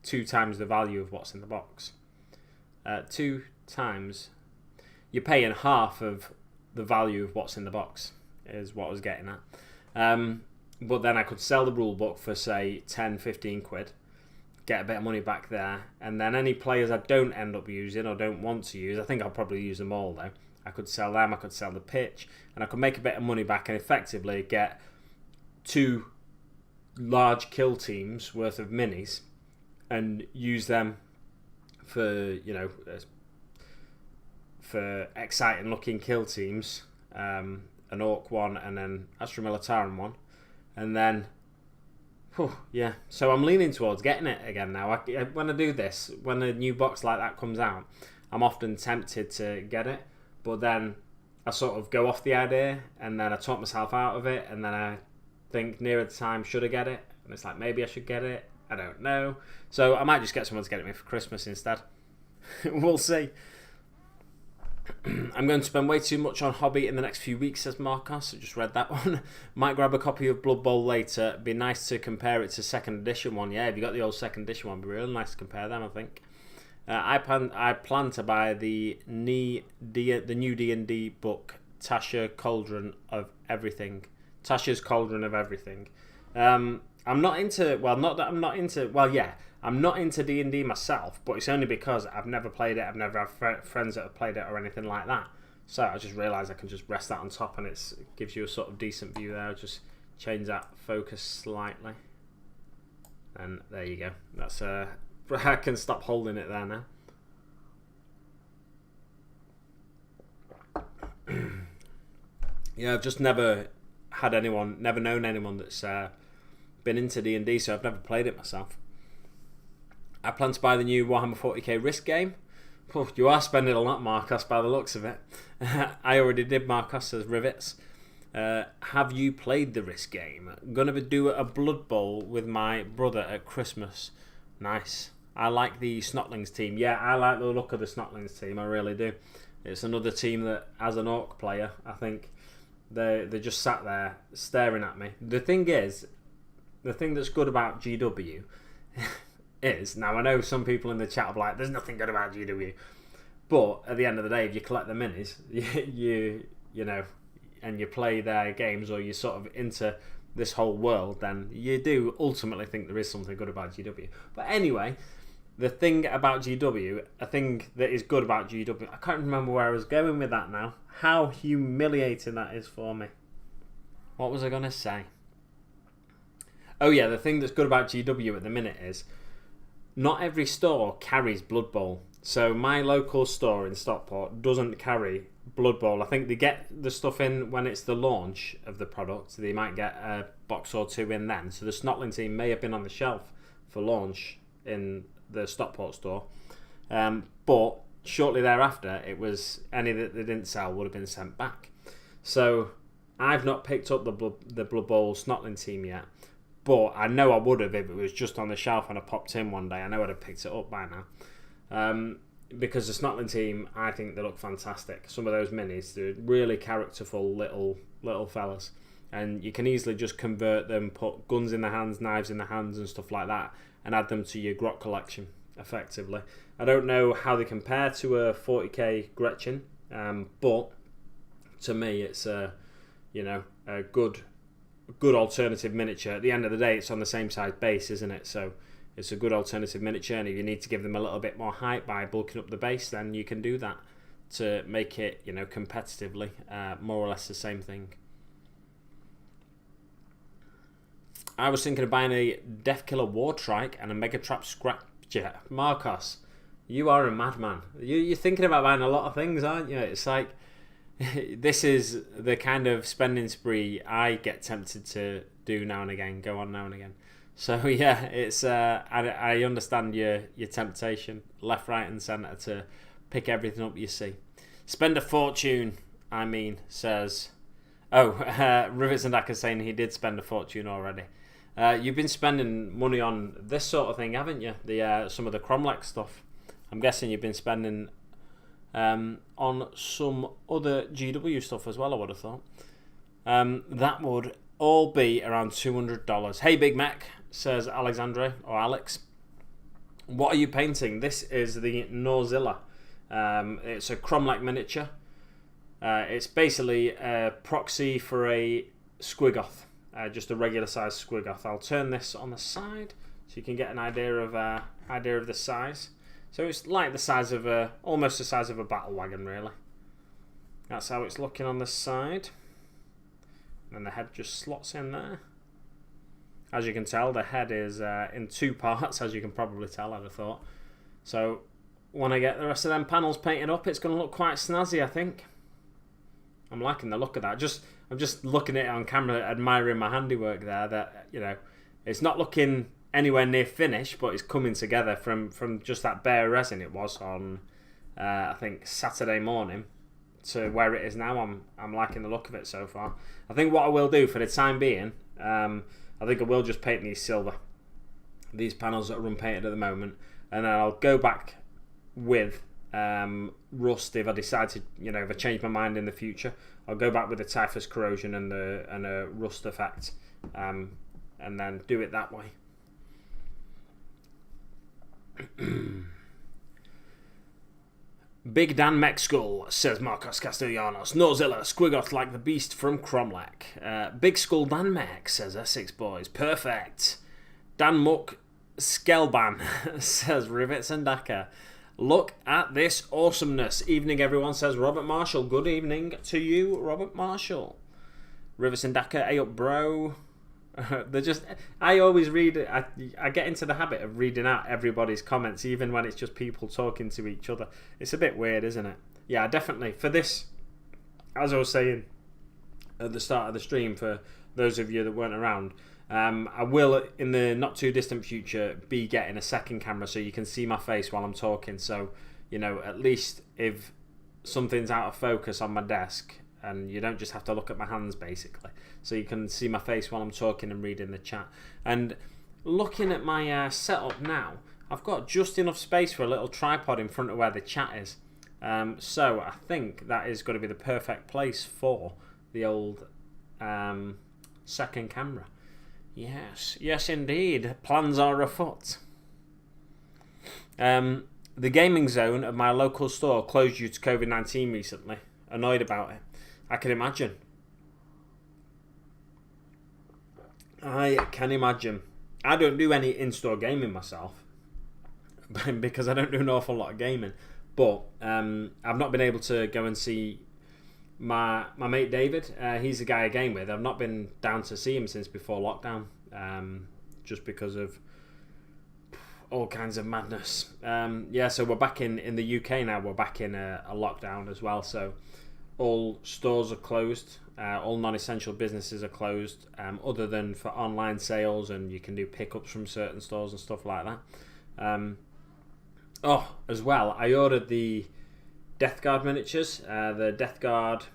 2 times the value of what's in the box. 2 times, you're paying half of the value of what's in the box, is what I was getting at. But then I could sell the rule book for, say, 10, 15 quid, get a bit of money back there, and then any players I don't end up using or don't want to use, I think I'll probably use them all though, I could sell them, I could sell the pitch, and I could make a bit of money back and effectively get 2 large kill teams worth of minis and use them for, for exciting looking kill teams, an Orc one and then Astra Militarum one, and then so I'm leaning towards getting it again now. When I do this, when a new box like that comes out, I'm often tempted to get it, but then I sort of go off the idea and then I talk myself out of it, and then I think nearer the time, should I get it? And it's like, maybe I should get it, I don't know. So I might just get someone to get it me for Christmas instead. We'll see. I'm going to spend way too much on hobby in the next few weeks, says Marcos. I just read that one. Might grab a copy of Blood Bowl later. Be nice to compare it to 2nd edition one. Yeah, if you got the old 2nd edition one, it'd be really nice to compare them, I think. I plan to buy the new D&D book, Tasha's Cauldron of Everything. I'm not into, I'm not into D&D myself, but it's only because I've never played it, I've never had friends that have played it or anything like that. So I just realised I can just rest that on top and it gives you a sort of decent view there. I'll just change that focus slightly. And there you go. That's I can stop holding it there now. Yeah, I've just never known anyone that's been into D&D, so I've never played it myself. I plan to buy the new Warhammer 40k Risk game. Oh, you are spending a lot, Marcos, by the looks of it. I already did, Marcos, says Rivets. Have you played the Risk game? Gonna do a Blood Bowl with my brother at Christmas. Nice. I like the Snotlings team. Yeah, I like the look of the Snotlings team, I really do. It's another team that, as an Orc player, I think they just sat there staring at me. The thing is, the thing that's good about GW is, now I know some people in the chat are like, there's nothing good about GW, but at the end of the day, if you collect the minis, you know, and you play their games, or you're sort of into this whole world, then you do ultimately think there is something good about GW. But anyway, the thing about GW, a thing that is good about GW, I can't remember where I was going with that now. How humiliating that is for me. What was I going to say? Oh yeah, the thing that's good about GW at the minute is not every store carries Blood Bowl. So my local store in Stockport doesn't carry Blood Bowl. I think they get the stuff in when it's the launch of the product. They might get a box or 2 in then. So the Snotling team may have been on the shelf for launch in the Stockport store. But shortly thereafter, it was any that they didn't sell would have been sent back. So I've not picked up the Blood Bowl Snotling team yet. But I know I would have if it was just on the shelf and I popped in one day. I know I'd have picked it up by now. Because the Snotling team, I think they look fantastic. Some of those minis, they're really characterful little fellas. And you can easily just convert them, put guns in the hands, knives in the hands and stuff like that, and add them to your Grot collection, effectively. I don't know how they compare to a 40k Gretchen, but to me it's a good alternative miniature. At the end of the day, it's on the same size base, isn't it? So it's a good alternative miniature, and if you need to give them a little bit more height by bulking up the base, then you can do that to make it, competitively more or less the same thing. I was thinking of buying a Deathkiller War Trike and a Megatrap Scrap Jet. Marcos, you are a madman. You're thinking about buying a lot of things, aren't you? It's like, this is the kind of spending spree I get tempted to do now and again, go on now and again. So yeah, it's I understand your temptation, left, right and centre, to pick everything up you see. Spend a fortune, says... Rivets and Daka saying he did spend a fortune already. You've been spending money on this sort of thing, haven't you? Some of the Kromlech stuff. I'm guessing you've been spending on some other GW stuff as well, I would have thought. That would all be around $200. Hey Big Mac, says Alexandre, or Alex. What are you painting? This is the Gnawzilla. It's a Kromlech miniature. It's basically a proxy for a Squigoth, just a regular size Squigoth. I'll turn this on the side so you can get an idea of the size. So it's like the size of almost the size of a battle wagon, really. That's how it's looking on the side. And the head just slots in there. As you can tell, the head is in two parts, as you can probably tell, I'd have thought. So when I get the rest of them panels painted up, it's going to look quite snazzy, I think. I'm liking the look of that. I'm just looking at it on camera, admiring my handiwork there. That, you know, it's not looking anywhere near finished, but it's coming together from just that bare resin it was on, I think, Saturday morning to where it is now. I'm liking the look of it so far. I think what I will do for the time being, I think I will just paint these silver, these panels that are unpainted at the moment, and then I'll go back with rust if I decide to, you know, if I change my mind in the future. I'll go back with the typhus corrosion and a rust effect, and then do it that way. Big Dan Mexkull, says Marcos Castellanos. Gnawzilla, Squigoth like the beast from Kromlech. Big Skull Dan Mex, says Essex Boys. Perfect. Dan Muck Skelban, says Rivets and Daka. Look at this awesomeness. Evening, everyone, says Robert Marshall. Good evening to you, Robert Marshall. Rivets and Daka, hey up, bro. They're just, I always read it. I get into the habit of reading out everybody's comments, even when it's just people talking to each other. It's a bit weird, isn't it? Yeah, definitely. For this, as I was saying at the start of the stream, for those of you that weren't around, I will, in the not too distant future, be getting a second camera so you can see my face while I'm talking. So, you know, at least if something's out of focus on my desk, and you don't just have to look at my hands, basically. So you can see my face while I'm talking and reading the chat. And looking at my setup now, I've got just enough space for a little tripod in front of where the chat is. So I think that is going to be the perfect place for the old second camera. Yes, yes indeed. Plans are afoot. The gaming zone of my local store closed due to COVID-19 recently. Annoyed about it. I can imagine. I can imagine. I don't do any in-store gaming myself because I don't do an awful lot of gaming. But I've not been able to go and see my mate David. He's the guy I game with. I've not been down to see him since before lockdown, just because of all kinds of madness. Yeah, so we're back in the UK now. We're back in a lockdown as well. So all stores are closed. All non-essential businesses are closed, other than for online sales, and you can do pickups from certain stores and stuff like that. As well, I ordered the Death Guard miniatures, the Death Guard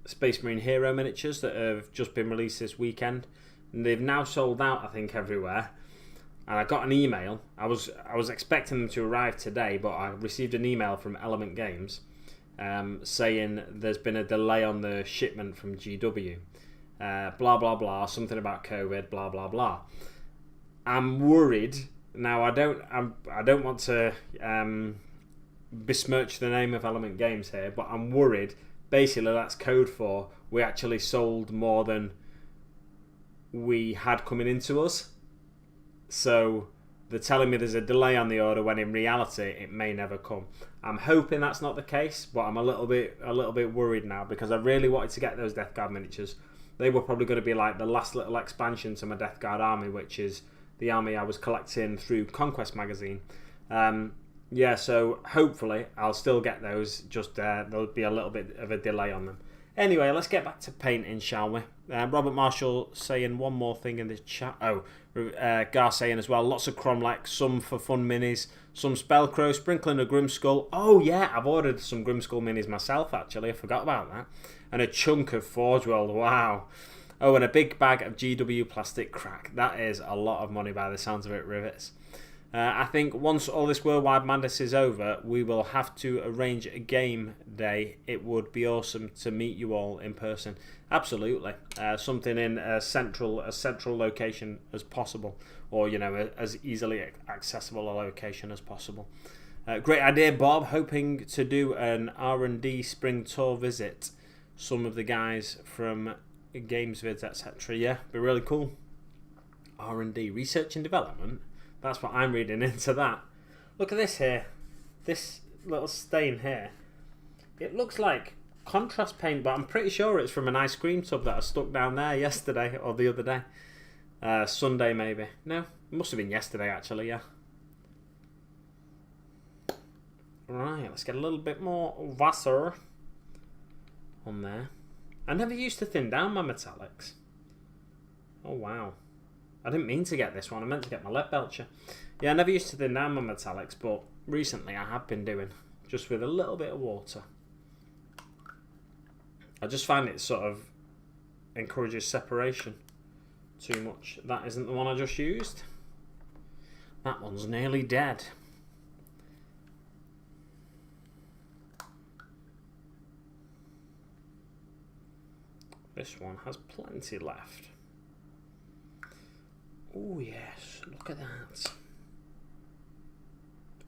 Space Marine Hero miniatures that have just been released this weekend, and they've now sold out, I think, everywhere. And I got an email. I was expecting them to arrive today, but I received an email from Element Games saying there's been a delay on the shipment from GW. Blah blah blah. Something about COVID. Blah blah blah. I'm worried now. I don't want to besmirch the name of Element Games here, but I'm worried. Basically, that's code for we actually sold more than we had coming into us. So they're telling me there's a delay on the order when in reality it may never come. I'm hoping that's not the case, but I'm a little bit worried now because I really wanted to get those Death Guard miniatures. They were probably going to be like the last little expansion to my Death Guard army, which is the army I was collecting through Conquest magazine. Yeah, so hopefully I'll still get those, just there'll be a little bit of a delay on them. Anyway, let's get back to painting, shall we? Robert Marshall saying one more thing in the chat. Gar saying as well, lots of Kromlech, some for fun minis, some Spellcrow, sprinkling a Grimskull. Oh yeah, I've ordered some Grimskull minis myself, actually. I forgot about that. And a chunk of Forge World, wow. And a big bag of GW plastic crack. That is a lot of money by the sounds of it, Rivets. I think once all this worldwide madness is over, we will have to arrange a game day. It would be awesome to meet you all in person. Absolutely, something in a central location as possible, or as easily accessible a location as possible. Great idea, Bob. Hoping to do an R&D spring tour visit. Some of the guys from Games Vids, etc. Yeah, be really cool. R&D, research and development. That's what I'm reading into that. Look at this here. This little stain here. It looks like contrast paint, but I'm pretty sure it's from an ice cream tub that I stuck down there yesterday or the other day. Sunday maybe. No, it must have been yesterday actually, yeah. Right, let's get a little bit more Wasser on there. I never used to thin down my metallics. Oh wow. I didn't mean to get this one. I meant to get my lead belcher. Yeah, I never used to thin down my metallics, but recently I have been doing, just with a little bit of water. I just find it sort of encourages separation too much. That isn't the one I just used. That one's nearly dead. This one has plenty left. Oh yes, look at that.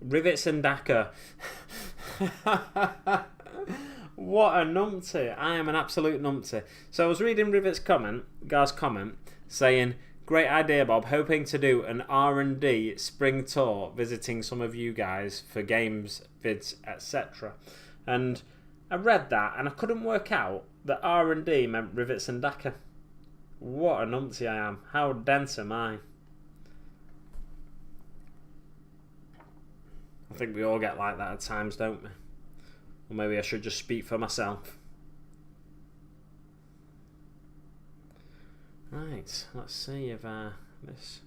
Rivets and Dakar. What a numpty. I am an absolute numpty. So I was reading Rivet's comment, Gar's comment, saying, great idea, Bob. Hoping to do an R&D spring tour, visiting some of you guys for games, vids, etc. And I read that and I couldn't work out that R&D meant Rivets and Dakar. What a numpty I am. How dense am I? I think we all get like that at times, don't we? Or maybe I should just speak for myself. Right, let's see if this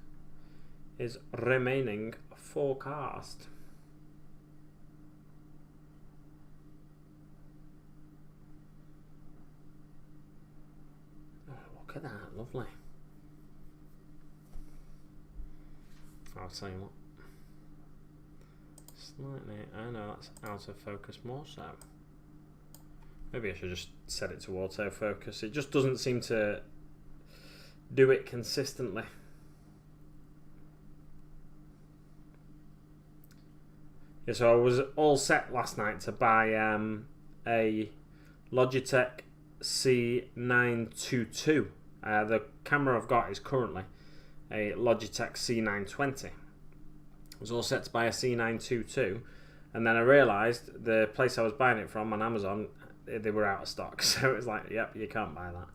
is remaining forecast. Look at that, lovely. I'll tell you what. Slightly, I know that's out of focus more so. Maybe I should just set it to autofocus. It just doesn't seem to do it consistently. Yeah, so I was all set last night to buy a Logitech C922. The camera I've got is currently a Logitech C920. I was all set to buy a C922, and then I realised the place I was buying it from on Amazon, they were out of stock. So it was like, yep, you can't buy that.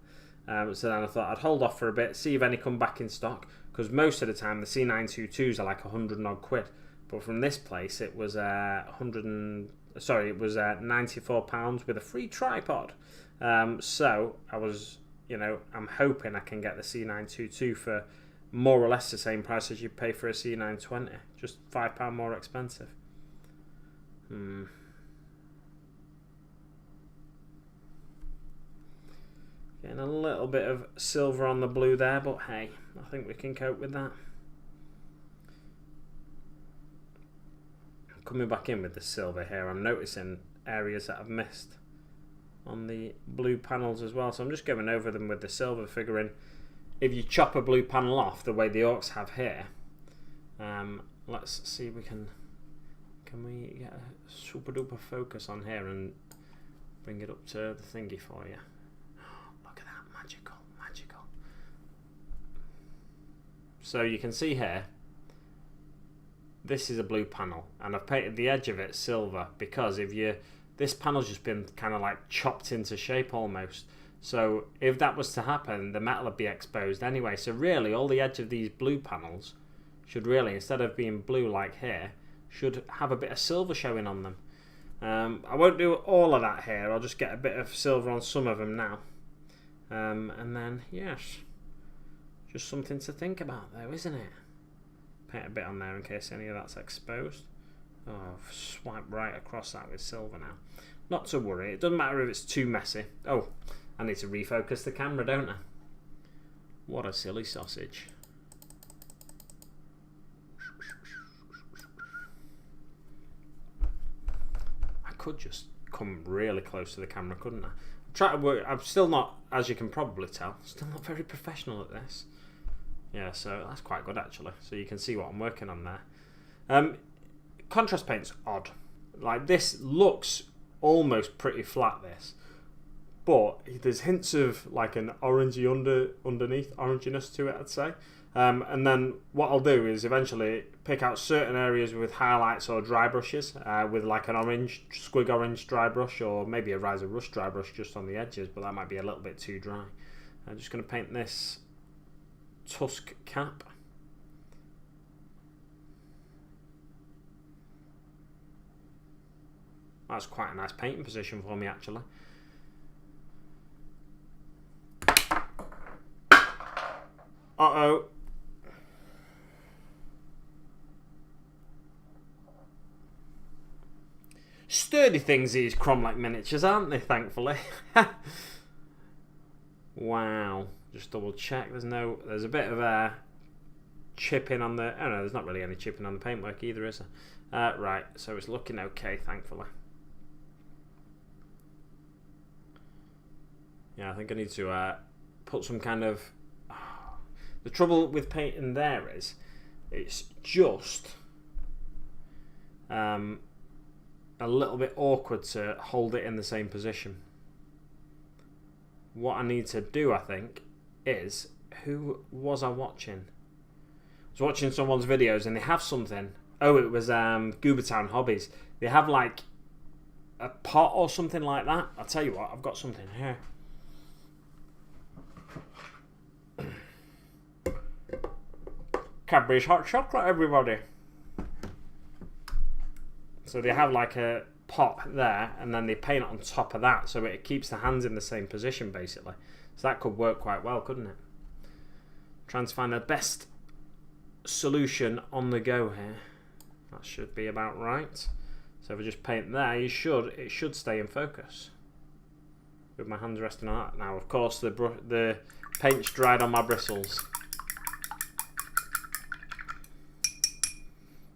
So then I thought I'd hold off for a bit, see if any come back in stock, because most of the time the C922s are like 100 and odd quid. But from this place, it was £94 with a free tripod. So I was, I'm hoping I can get the C922 for more or less the same price as you pay for a C920, just £5 more expensive. Getting a little bit of silver on the blue there, but hey, I think we can cope with that. Coming back in with the silver here, I'm noticing areas that I've missed on the blue panels as well, so I'm just going over them with the silver, figuring if you chop a blue panel off the way the orcs have here, let's see if we can we get a super duper focus on here and bring it up to the thingy for you. Look at that, magical. So you can see here, this is a blue panel, and I've painted the edge of it silver because this panel's just been kind of like chopped into shape almost. So if that was to happen, the metal would be exposed anyway. So really, all the edge of these blue panels should really, instead of being blue like here, should have a bit of silver showing on them. I won't do all of that here. I'll just get a bit of silver on some of them now. And then, yes, just something to think about though, isn't it? Paint a bit on there in case any of that's exposed. Oh, I've swiped right across that with silver now. Not to worry, it doesn't matter if it's too messy. Oh, I need to refocus the camera, don't I? What a silly sausage. could just come really close to the camera, couldn't I? Try to work. I'm still not, as you can probably tell, still not very professional at this. Yeah, so that's quite good actually. So you can see what I'm working on there. Contrast paint's odd. Like, this looks almost pretty flat, this, but there's hints of like an orangey underneath, oranginess to it, I'd say. And then what I'll do is eventually pick out certain areas with highlights or dry brushes, with like an orange, squig orange dry brush, or maybe a Riser Rush dry brush just on the edges, but that might be a little bit too dry. I'm just going to paint this tusk cap. That's quite a nice painting position for me actually. Uh-oh. Sturdy things, these Kromlech miniatures, aren't they, thankfully? Wow. Just double check. There's a bit of chipping on the... Oh no, there's not really any chipping on the paintwork either, is there? Right, so it's looking okay, thankfully. Yeah, I think I need to put some kind of... The trouble with painting there is it's just a little bit awkward to hold it in the same position. What I need to do, I think, is... Who was I watching? I was watching someone's videos and they have something. Oh, it was Goobertown Hobbies. They have like a pot or something like that. I'll tell you what, I've got something here. Cadbury's hot chocolate, everybody. So they have like a pot there, and then they paint it on top of that, so it keeps the hands in the same position, basically. So that could work quite well, couldn't it? Trying to find the best solution on the go here. That should be about right. So if I just paint there, it should stay in focus. With my hands resting on that. Now, of course, the paint's dried on my bristles.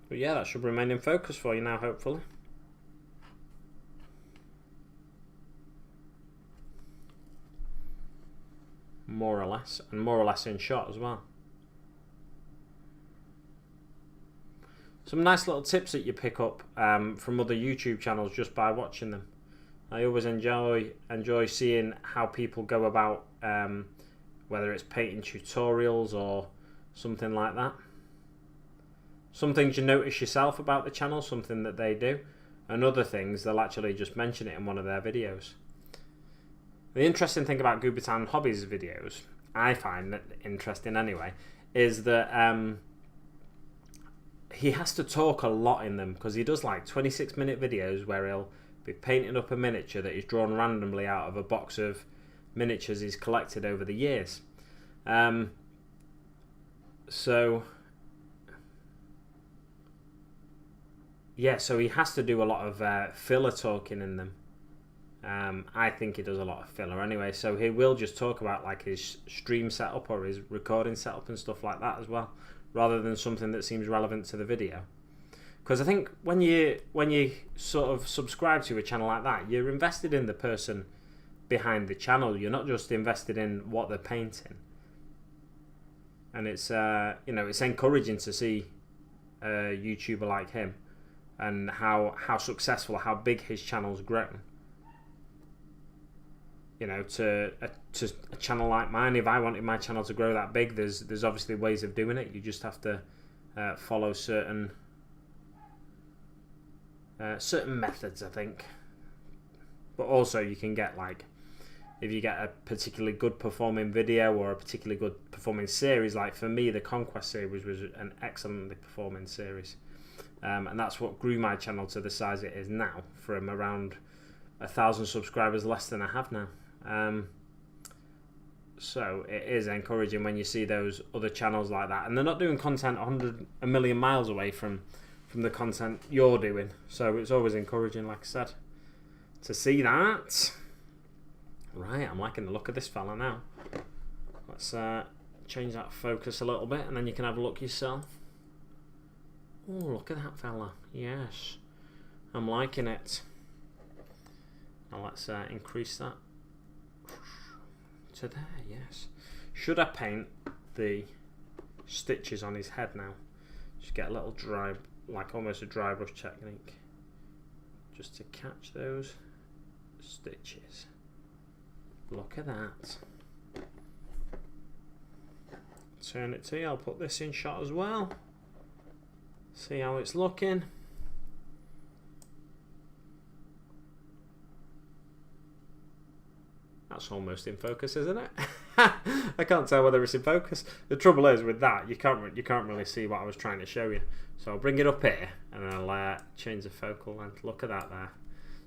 But yeah, that should remain in focus for you now, hopefully. More or less, and more or less in shot as well. Some nice little tips that you pick up from other YouTube channels just by watching them. I always enjoy seeing how people go about, whether it's painting tutorials or something like that. Some things you notice yourself about the channel, something that they do, and other things they'll actually just mention it in one of their videos. The interesting thing about Goobertown Hobbies videos, I find that interesting anyway, is that he has to talk a lot in them, because he does like 26-minute videos where he'll be painting up a miniature that he's drawn randomly out of a box of miniatures he's collected over the years. So he has to do a lot of filler talking in them. I think he does a lot of filler anyway, so he will just talk about like his stream setup or his recording setup and stuff like that as well, rather than something that seems relevant to the video. Because I think when you sort of subscribe to a channel like that, you're invested in the person behind the channel. You're not just invested in what they're painting. And it's it's encouraging to see a YouTuber like him and how successful, how big his channel's grown. You know, to a channel like mine, if I wanted my channel to grow that big, there's obviously ways of doing it. You just have to follow certain methods, I think. But also you can get, like, if you get a particularly good performing video or a particularly good performing series, like for me the Conquest series was an excellently performing series, and that's what grew my channel to the size it is now, from around 1,000 subscribers less than I have now. So it is encouraging when you see those other channels like that, and they're not doing content a million miles away from the content you're doing, so it's always encouraging, like I said, to see that. Right, I'm liking the look of this fella now. Let's change that focus a little bit, and then you can have a look yourself. Oh, look at that fella. Yes, I'm liking it. Now let's increase that to there, yes. Should I paint the stitches on his head now? Just get a little dry, like almost a dry brush technique, just to catch those stitches. Look at that. Turn it to you. I'll put this in shot as well. See how it's looking. That's almost in focus, isn't it? I can't tell whether it's in focus. The trouble is with that, you can't really see what I was trying to show you. So I'll bring it up here and then I'll change the focal length. Look at that there.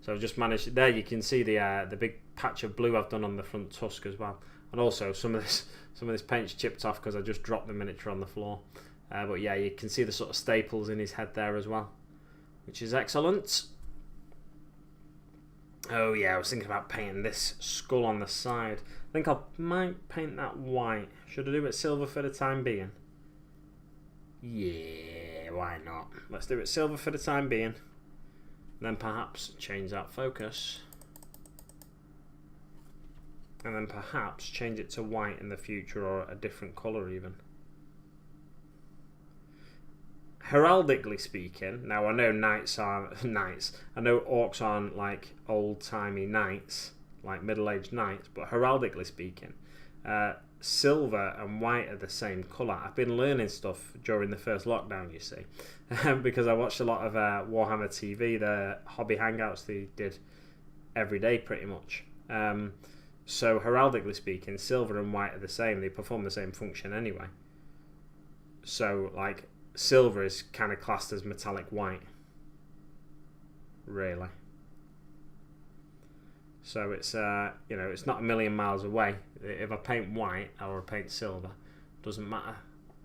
So I've just managed. There you can see the big patch of blue I've done on the front tusk as well. And also some of this paint's chipped off because I just dropped the miniature on the floor. But yeah, you can see the sort of staples in his head there as well, which is excellent. Oh yeah, I was thinking about painting this skull on the side. I think I might paint that white. Should I do it silver for the time being? Yeah, why not? Let's do it silver for the time being. Then perhaps change that focus. And then perhaps change it to white in the future, or a different colour even. Heraldically speaking, now I know knights aren't knights. I know orcs aren't like old-timey knights, like middle-aged knights, but heraldically speaking, silver and white are the same colour. I've been learning stuff during the first lockdown, you see, because I watched a lot of Warhammer TV, the hobby hangouts they did every day pretty much. So heraldically speaking, silver and white are the same. They perform the same function anyway. So like, silver is kind of classed as metallic white, really. So it's you know, it's not a million miles away. If I paint white or I paint silver, doesn't matter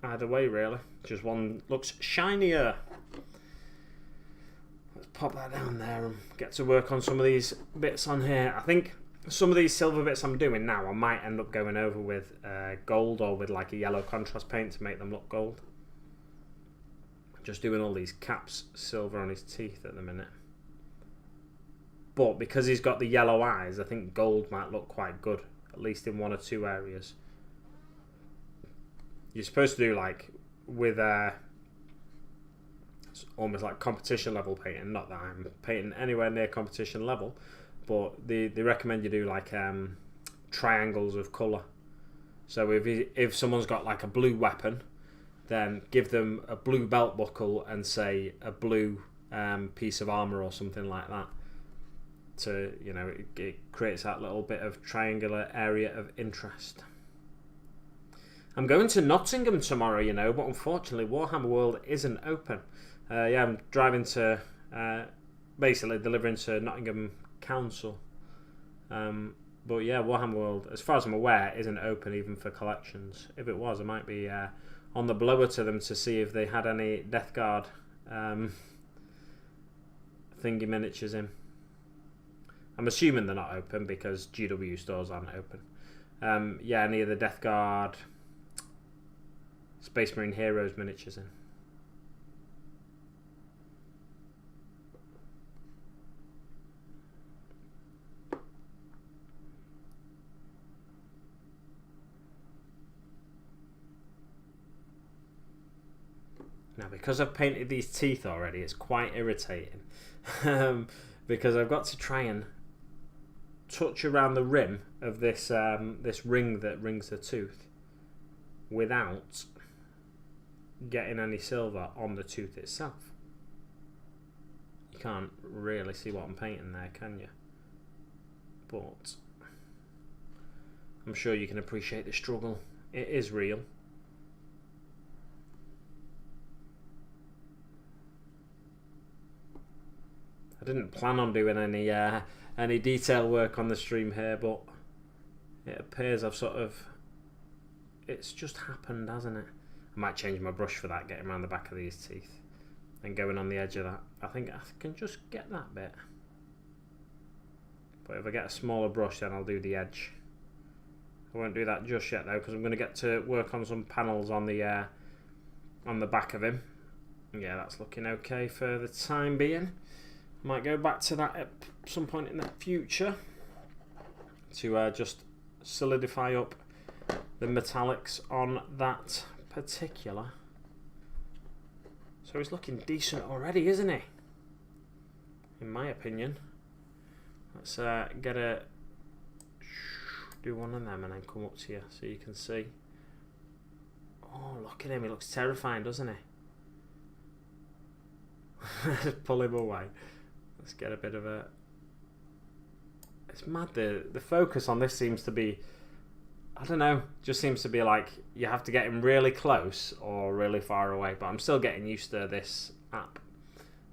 either way really. Just one looks shinier. Let's pop that down there and get to work on some of these bits on here. I think some of these silver bits I'm doing now, I might end up going over with gold or with like a yellow contrast paint to make them look gold. Just doing all these caps silver on his teeth at the minute. But because he's got the yellow eyes, I think gold might look quite good, at least in one or two areas. You're supposed to do like with almost like competition level painting. Not that I'm painting anywhere near competition level, but they recommend you do like triangles of colour. So if someone's got like a blue weapon, then give them a blue belt buckle and say a blue piece of armour or something like that. To, you know, it creates that little bit of triangular area of interest. I'm going to Nottingham tomorrow, you know, but unfortunately Warhammer World isn't open. Yeah, I'm driving to, basically delivering to Nottingham Council. But yeah, Warhammer World, as far as I'm aware, isn't open even for collections. If it was, I might be on the blower to them to see if they had any Death Guard thingy miniatures in. I'm assuming they're not open because GW stores aren't open. Yeah, any of the Death Guard Space Marine Heroes miniatures in. Now, because I've painted these teeth already, it's quite irritating. Because I've got to try and touch around the rim of this this ring that rings the tooth without getting any silver on the tooth itself. You can't really see what I'm painting there, can you? But I'm sure you can appreciate the struggle. It is real. I didn't plan on doing any detail work on the stream here, but it appears I've sort of... It's just happened, hasn't it? I might change my brush for that, getting around the back of these teeth and going on the edge of that. I think I can just get that bit. But if I get a smaller brush, then I'll do the edge. I won't do that just yet, though, because I'm going to get to work on some panels on the back of him. Yeah, that's looking okay for the time being. Might go back to that at some point in the future to just solidify up the metallics on that particular. So he's looking decent already, isn't he? In my opinion. Let's do one of them and then come up to you so you can see. Oh, look at him. He looks terrifying, doesn't he? Just pull him away. Let's get a bit of a... It's mad. The focus on this seems to be... I don't know. Just seems to be like you have to get him really close or really far away. But I'm still getting used to this app.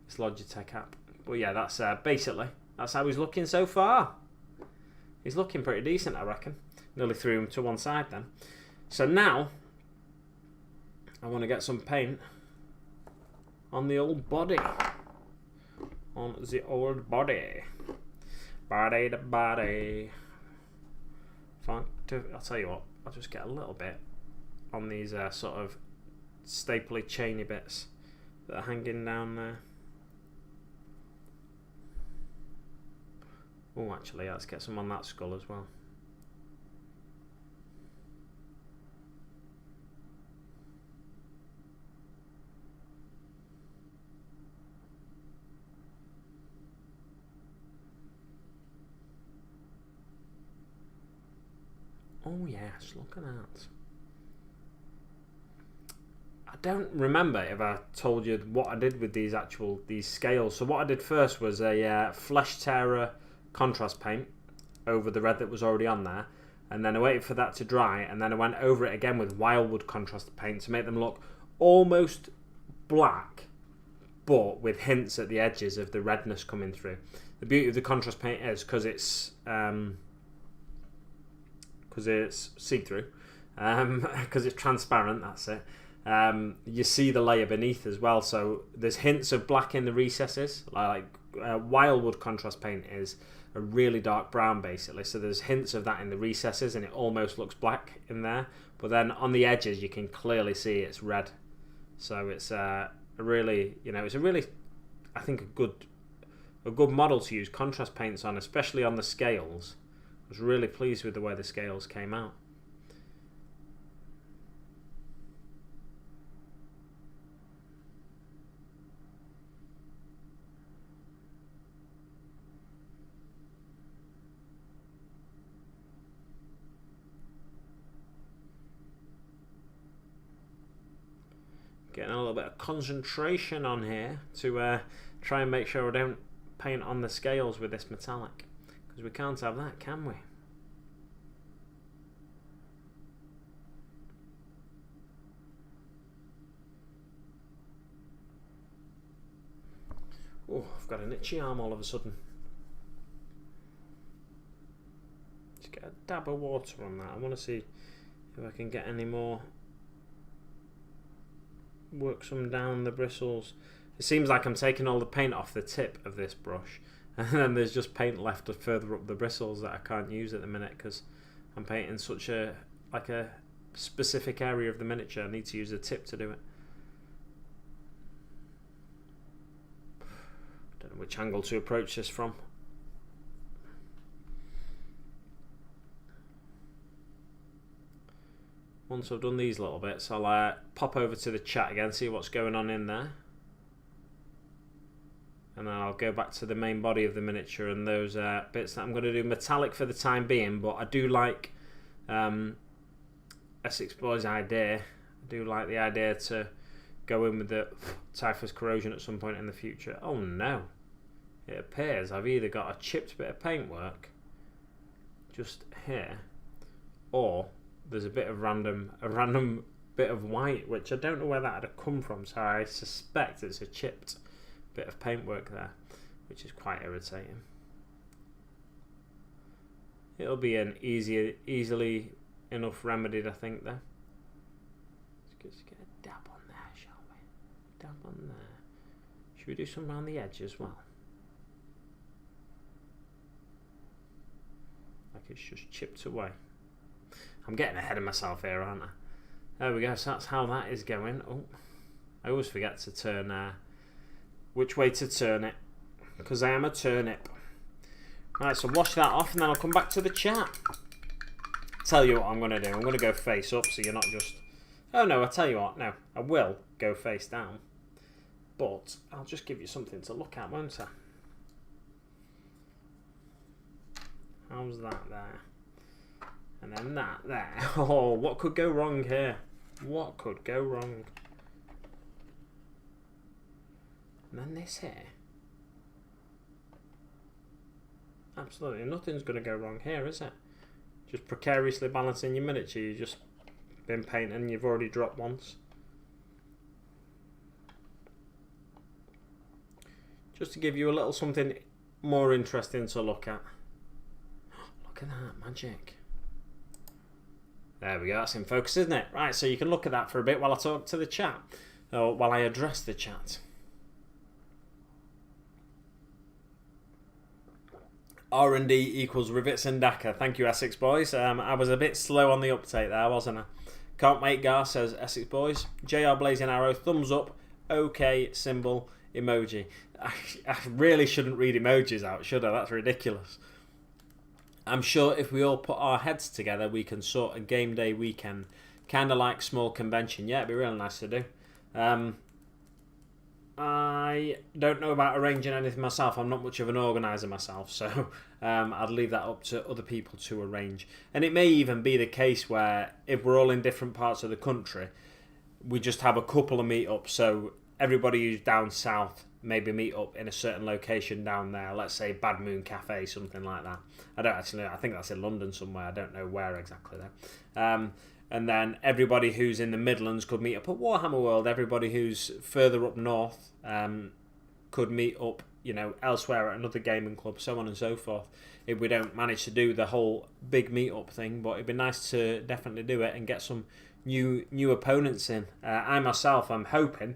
This Logitech app. But yeah, that's basically... That's how he's looking so far. He's looking pretty decent, I reckon. Nearly threw him to one side then. So now... I want to get some paint on the old body. On the old body. Body to body. I'll tell you what, I'll just get a little bit on these sort of stapley chainy bits that are hanging down there. Oh, actually, let's get some on that skull as well. Oh yes, look at that. I don't remember if I told you what I did with these scales. So what I did first was a Flesh Terror contrast paint over the red that was already on there, and then I waited for that to dry, and then I went over it again with Wildwood contrast paint to make them look almost black, but with hints at the edges of the redness coming through. The beauty of the contrast paint is because it's see-through, because it's transparent, that's it. You see the layer beneath as well, so there's hints of black in the recesses. Wildwood contrast paint is a really dark brown basically, so there's hints of that in the recesses and it almost looks black in there, but then on the edges you can clearly see it's red. So it's a really, I think a good model to use contrast paints on, especially on the scales. I was really pleased with the way the scales came out. Getting a little bit of concentration on here to try and make sure I don't paint on the scales with this metallic. Because we can't have that, can we? Oh, I've got an itchy arm all of a sudden. Just get a dab of water on that. I want to see if I can get any more. Work some down the bristles. It seems like I'm taking all the paint off the tip of this brush. And then there's just paint left further up the bristles that I can't use at the minute because I'm painting such a specific area of the miniature. I need to use the tip to do it. Don't know which angle to approach this from. Once I've done these little bits, I'll pop over to the chat again, see what's going on in there. And then I'll go back to the main body of the miniature and those bits that I'm going to do metallic for the time being. But I do like Essex Boy's idea. I do like the idea to go in with the Typhus Corrosion at some point in the future. Oh no. It appears I've either got a chipped bit of paintwork just here, or there's a random bit of white, which I don't know where that had come from, so I suspect it's a chipped bit of paintwork there, which is quite irritating. It'll be an easily enough remedied, I think, there. Let's just get a dab on there, shall we? Dab on there. Should we do some around the edge as well? Like it's just chipped away. I'm getting ahead of myself here, aren't I? There we go, so that's how that is going. Oh, I always forget to turn which way to turn it. because I am a turnip. Right, so wash that off and then I'll come back to the chat. Tell you what I'm going to do. I'm going to go face up so you're not just... Oh no, I'll tell you what. No, I will go face down. But I'll just give you something to look at, won't I? How's that there? And then that there. Oh, what could go wrong here? What could go wrong? And then this here. Absolutely nothing's going to go wrong here, is it? Just precariously balancing your miniature. You've just been painting and you've already dropped once. Just to give you a little something more interesting to look at. Look at that, magic. There we go, that's in focus, isn't it? Right, so you can look at that for a bit while I talk to the chat. Or while I address the chat. R&D equals rivets and Dakar. Thank you, Essex boys. I was a bit slow on the uptake there, wasn't I? Can't wait, Gar, says Essex boys. JR Blazing Arrow, thumbs up, okay, symbol, emoji. I really shouldn't read emojis out, should I? That's ridiculous. I'm sure if we all put our heads together, we can sort a game day weekend. Kind of like small convention. Yeah, it'd be really nice to do. I don't know about arranging anything myself. I'm not much of an organiser myself, so I'd leave that up to other people to arrange. And it may even be the case where if we're all in different parts of the country, we just have a couple of meetups. So everybody who's down south maybe meet up in a certain location down there. Let's say Bad Moon Cafe, something like that. I don't actually know. I think that's in London somewhere. I don't know where exactly though. And then everybody who's in the Midlands could meet up at Warhammer World. Everybody who's further up north could meet up, you know, elsewhere at another gaming club, so on and so forth. If we don't manage to do the whole big meet-up thing, but it'd be nice to definitely do it and get some new opponents in. I myself am hoping,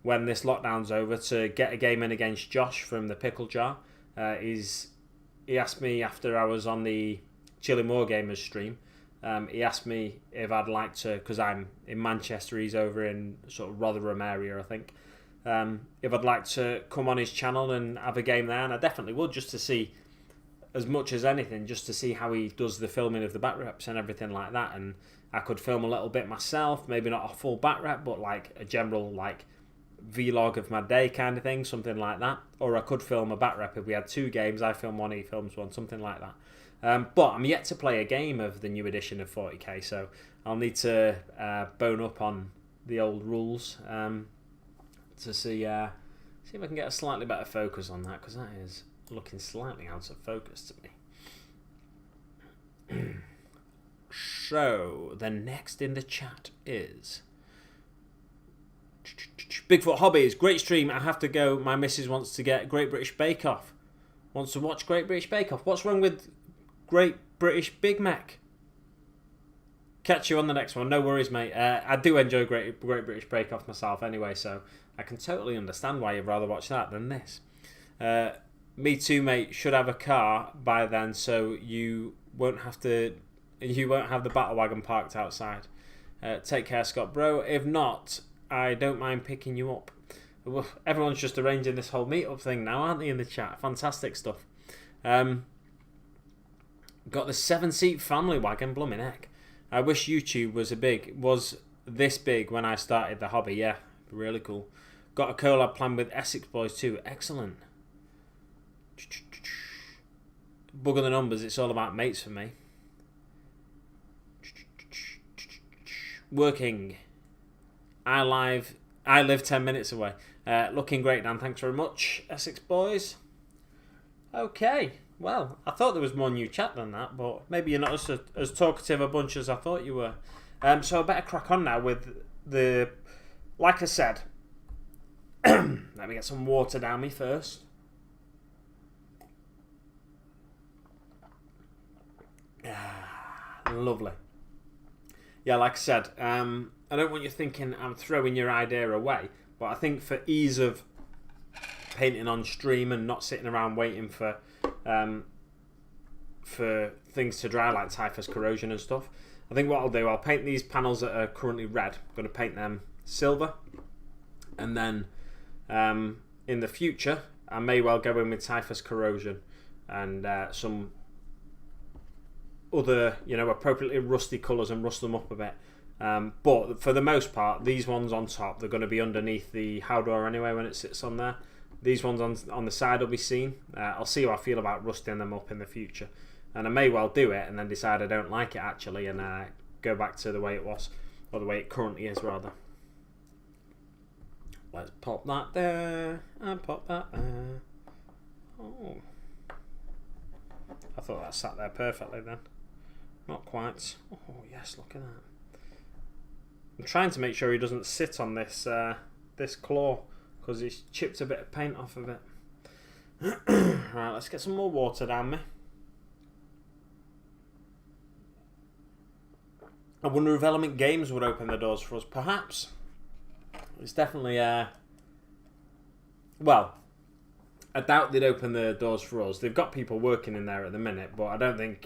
when this lockdown's over, to get a game in against Josh from the Pickle Jar. He asked me after I was on the Chili More Gamers stream. He asked me if I'd like to, because I'm in Manchester, he's over in sort of Rotherham area, I think. If I'd like to come on his channel and have a game there, and I definitely would, just to see, as much as anything, just to see how he does the filming of the back reps and everything like that. And I could film a little bit myself, maybe not a full back rep, but like a general like vlog of my day kind of thing, something like that. Or I could film a back rep if we had two games, I film one, he films one, something like that. But I'm yet to play a game of the new edition of 40k, so I'll need to bone up on the old rules to see if I can get a slightly better focus on that, because that is looking slightly out of focus to me. So, the next in the chat is Bigfoot Hobbies. Great stream. I have to go. My missus wants to get Great British Bake Off. Wants to watch Great British Bake Off. What's wrong with Great British Big Mac? Catch you on the next one. No worries, mate. I do enjoy Great British Bake Off myself anyway, so I can totally understand why you'd rather watch that than this. Me too, mate. Should have a car by then, so you won't have the battle wagon parked outside. Take care, Scott, bro. If not, I don't mind picking you up. Well, everyone's just arranging this whole meetup thing now, aren't they, in the chat? Fantastic stuff. Got the 7-seat family wagon, blooming heck. I wish YouTube was this big when I started the hobby. Yeah, really cool. Got a collab plan with Essex boys too. Excellent. Bugger the numbers. It's all about mates for me. Working. I live 10 minutes away. Looking great, Dan. Thanks very much, Essex boys. Okay. Well, I thought there was more new chat than that, but maybe you're not as talkative a bunch as I thought you were. So I better crack on now with the... Like I said, let me get some water down me first. Lovely. Yeah, like I said, I don't want you thinking I'm throwing your idea away, but I think for ease of painting on stream and not sitting around waiting for things to dry like typhus corrosion and stuff, I think what I'll do, I'll paint these panels that are currently red. I'm going to paint them silver, and then in the future, I may well go in with Typhus Corrosion and some other, appropriately rusty colours and rust them up a bit. But for the most part, these ones on top, they're going to be underneath the how door anyway when it sits on there. These ones on the side will be seen. I'll see how I feel about rusting them up in the future. And I may well do it and then decide I don't like it actually and go back to the way it was, or the way it currently is rather. Let's pop that there and pop that there. Oh, I thought that sat there perfectly then. Not quite. Oh yes, look at that. I'm trying to make sure he doesn't sit on this this claw because he's chipped a bit of paint off of it. Right, let's get some more water down me. I wonder if Element Games would open the doors for us. Perhaps. It's definitely well, I doubt they'd open the doors for us. They've got people working in there at the minute, but I don't think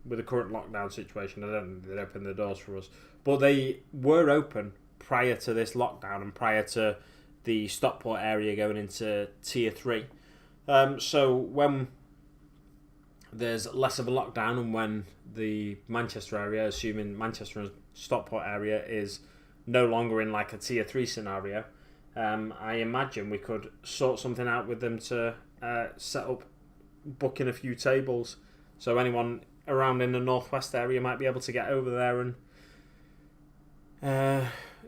with the current lockdown situation, I don't think they'd open the doors for us. But they were open prior to this lockdown and prior to the Stockport area going into Tier 3. So when there's less of a lockdown and when the Manchester area, assuming Manchester and Stockport area is no longer in like a Tier 3 scenario, I imagine we could sort something out with them to set up booking a few tables. So anyone around in the northwest area might be able to get over there and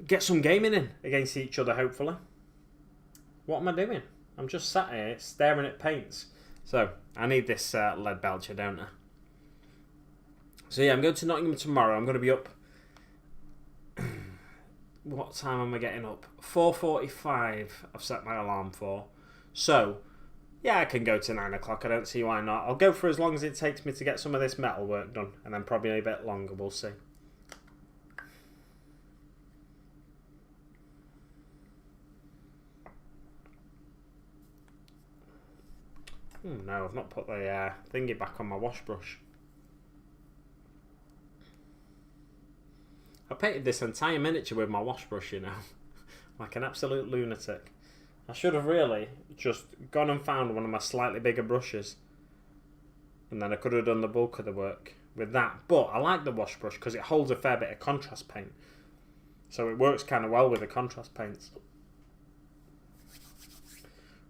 get some gaming in against each other, hopefully. What am I doing? I'm just sat here staring at paints. So, I need this lead belcher, don't I? So yeah, I'm going to Nottingham tomorrow. I'm going to be up... What time am I getting up? 4:45 I've set my alarm for. So, yeah, I can go to 9 o'clock. I don't see why not. I'll go for as long as it takes me to get some of this metal work done. And then probably a bit longer, we'll see. No, I've not put the thingy back on my wash brush. I painted this entire miniature with my wash brush, like an absolute lunatic. I should have really just gone and found one of my slightly bigger brushes, and then I could have done the bulk of the work with that. But I like the wash brush because it holds a fair bit of contrast paint, so it works kind of well with the contrast paints.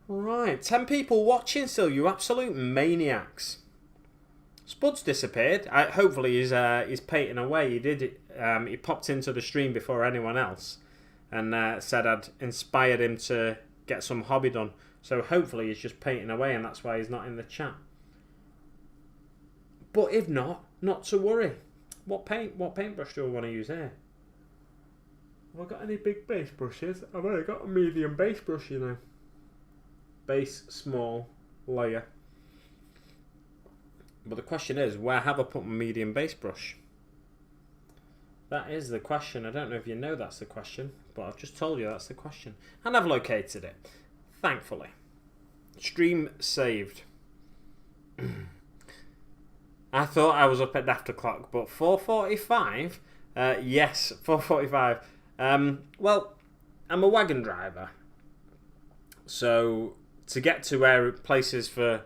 Right, 10 people watching still, you absolute maniacs. Spud's disappeared. Hopefully he's painting away. He did it. He popped into the stream before anyone else and said I'd inspired him to get some hobby done. So hopefully he's just painting away and that's why he's not in the chat. But if not to worry. What paintbrush do I want to use here? Have I got any big base brushes? I've only got a medium base brush, Base, small, layer. But the question is, where have I put my medium base brush? That is the question. I don't know if you know that's the question, but I've just told you that's the question. And I've located it, thankfully. Stream saved. I thought I was up at after clock, but 4:45? Yes, 4:45. Well, I'm a wagon driver. So to get to places for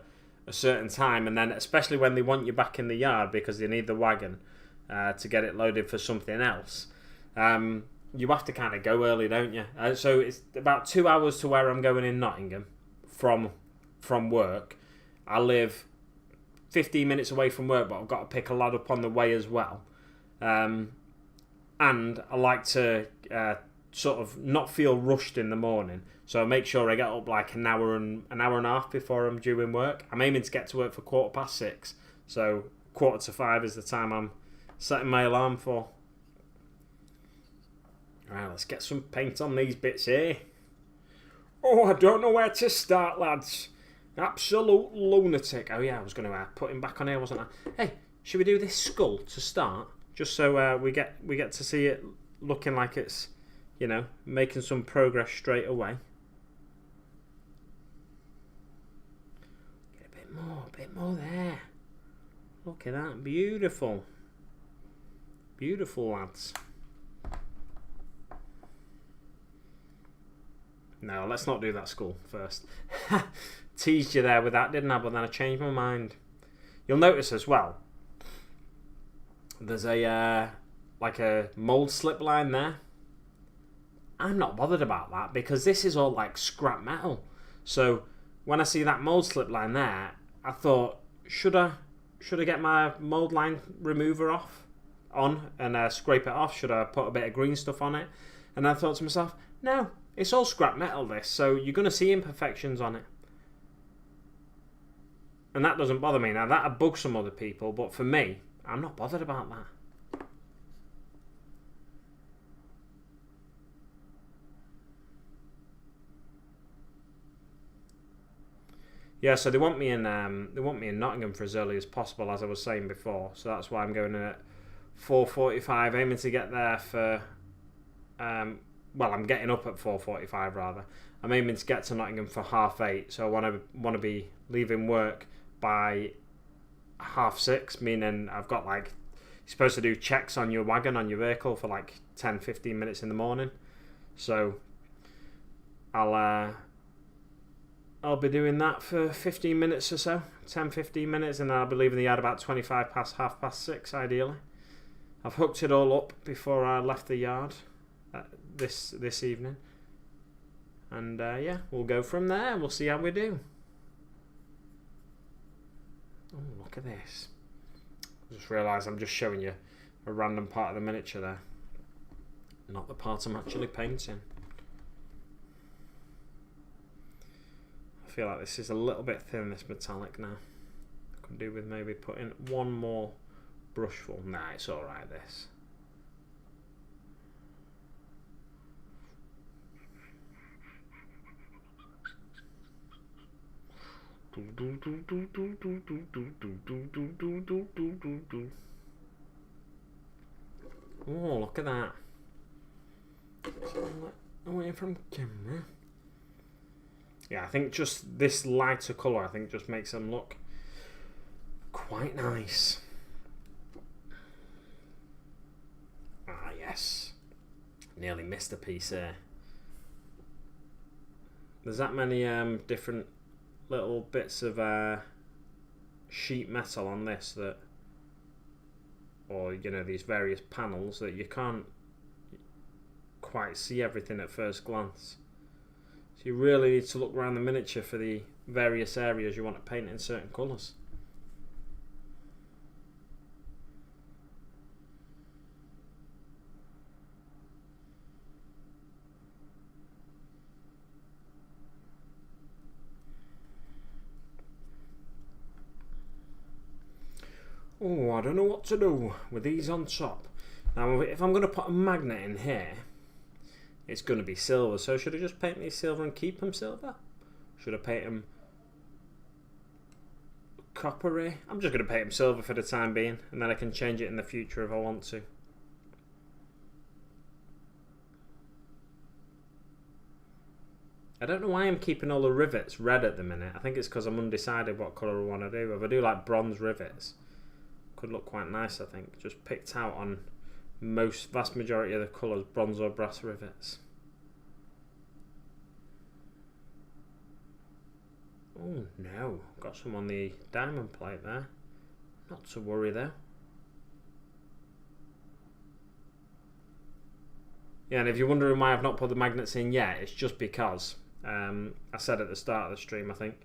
a certain time, and then especially when they want you back in the yard because they need the wagon to get it loaded for something else, you have to kind of go early, don't you? So it's about 2 hours to where I'm going in Nottingham from work. I live 15 minutes away from work, but I've got to pick a lad up on the way as well. And I like to sort of not feel rushed in the morning. So I make sure I get up like an hour and a half before I'm due in work. I'm aiming to get to work for 6:15. So 4:45 is the time I'm setting my alarm for. Alright, let's get some paint on these bits here. Oh, I don't know where to start, lads. Absolute lunatic. Oh yeah, I was going to put him back on here, wasn't I? Hey, should we do this skull to start? Just so we get to see it looking like it's, making some progress straight away. A bit more there. Look at that, beautiful. Beautiful, lads. No, let's not do that school first. Teased you there with that, didn't I? But then I changed my mind. You'll notice as well, there's a like a mould slip line there. I'm not bothered about that because this is all like scrap metal. So when I see that mould slip line there, I thought, should I get my mould line remover on and scrape it off? Should I put a bit of green stuff on it? And I thought to myself, no, it's all scrap metal this, so you're going to see imperfections on it. And that doesn't bother me. Now that'll bug some other people, but for me, I'm not bothered about that. Yeah, so they want me in Nottingham for as early as possible, as I was saying before. So that's why I'm going in at 4:45, aiming to get there for. Well, I'm getting up at 4:45 rather. I'm aiming to get to Nottingham for 8:30. So I want to be leaving work by 6:30, meaning I've got like, you're supposed to do checks on your wagon, on your vehicle for like 10-15 minutes in the morning. So I'll be doing that for 15 minutes or so, 10-15 minutes, and then I'll be leaving the yard about 25 past 6:30 ideally. I've hooked it all up before I left the yard this evening, and yeah, we'll go from there. We'll see how we do. Oh, look at this. I just realised I'm just showing you a random part of the miniature there, not the part I'm actually painting. I feel like this is a little bit thin, this metallic now. I could do with maybe putting one more brushful. Nah, it's alright this. Oh, look at that. Away from camera. Yeah, I think just this lighter colour, I think just makes them look quite nice. Ah, yes. Nearly missed a piece there. There's that many different little bits of sheet metal on this that, or you know, these various panels that you can't quite see everything at first glance. So you really need to look around the miniature for the various areas you want to paint in certain colours. Oh, I don't know what to do with these on top. Now, if I'm going to put a magnet in here, it's going to be silver. So should I just paint these silver and keep them silver? Should I paint them coppery? I'm just going to paint them silver for the time being, and then I can change it in the future if I want to. I don't know why I'm keeping all the rivets red at the minute. I think it's because I'm undecided what colour I want to do. If I do like bronze rivets, could look quite nice, I think. Just picked out on vast majority of the colours, bronze or brass rivets. Oh no, got some on the diamond plate there. Not to worry though. Yeah, and if you're wondering why I've not put the magnets in yet, it's just because, I said at the start of the stream, I think,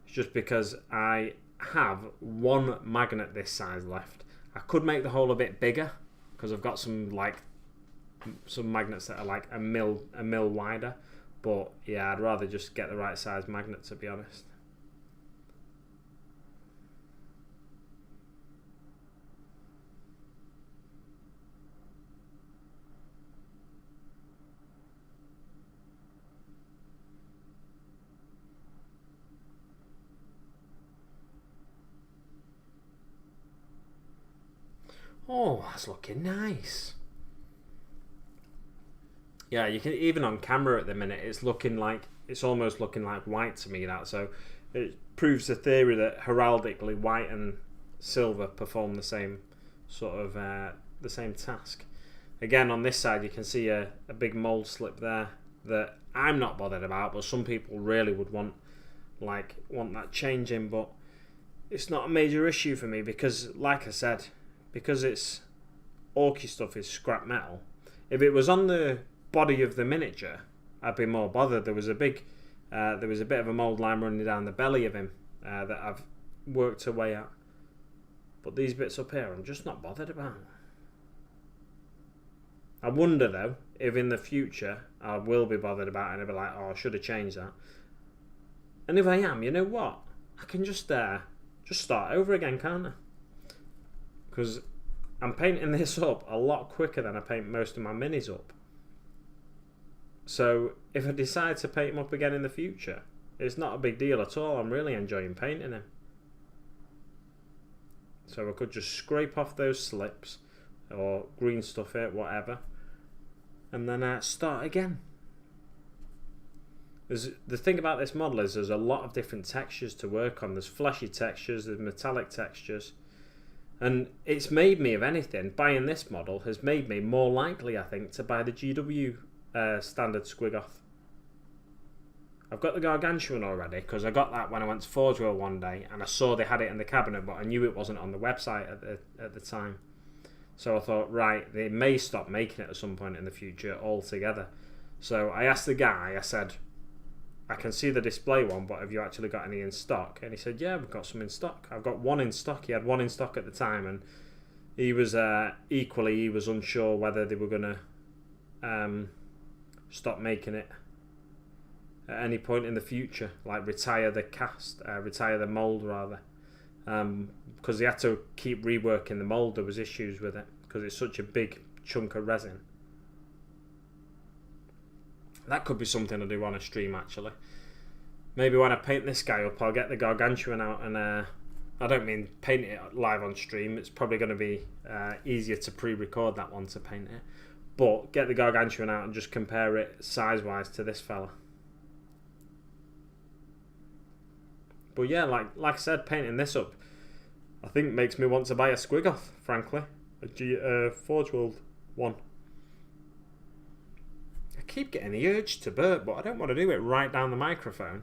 it's just because I have one magnet this size left. I could make the hole a bit bigger because I've got some magnets that are like a mil wider, but yeah, I'd rather just get the right size magnet, to be honest. Oh, that's looking nice. Yeah, you can, even on camera at the minute, it's almost looking like white to me, that. So it proves the theory that heraldically white and silver perform the same sort of the same task. Again, on this side you can see a big mould slip there that I'm not bothered about, but some people really would want that changing. But it's not a major issue for me because, like I said, because it's orky stuff is scrap metal. If it was on the body of the miniature, I'd be more bothered. There was a bit of a mould line running down the belly of him that I've worked away at. But these bits up here, I'm just not bothered about. I wonder though if in the future I will be bothered about it and I'll be like, oh, I should have changed that. And if I am, you know what? I can just start over again, can't I? Because I'm painting this up a lot quicker than I paint most of my minis up. So if I decide to paint him up again in the future, it's not a big deal at all. I'm really enjoying painting him. So I could just scrape off those slips or green stuff it, whatever, and then start again. The thing about this model is there's a lot of different textures to work on. There's fleshy textures, there's metallic textures, and it's made me, if anything, buying this model has made me more likely, I think, to buy the GW standard Squigoth. I've got the Gargantuan already because I got that when I went to Forge World one day and I saw they had it in the cabinet, but I knew it wasn't on the website at the time. So I thought, right, they may stop making it at some point in the future altogether. So I asked the guy, I said, I can see the display one, but have you actually got any in stock? And he said, yeah, we've got some in stock. I've got one in stock. He had one in stock at the time, and he was he was unsure whether they were going to stop making it at any point in the future, like retire the mould rather, because they had to keep reworking the mould. There was issues with it because it's such a big chunk of resin. That could be something I do on a stream actually. Maybe when I paint this guy up, I'll get the Gargantuan out and I don't mean paint it live on stream. It's probably going to be easier to pre-record that one to paint it, but get the Gargantuan out and just compare it size-wise to this fella. But yeah, like I said, painting this up, I think makes me want to buy a Squigoth, frankly. A Forge World one. I keep getting the urge to burp, but I don't want to do it right down the microphone.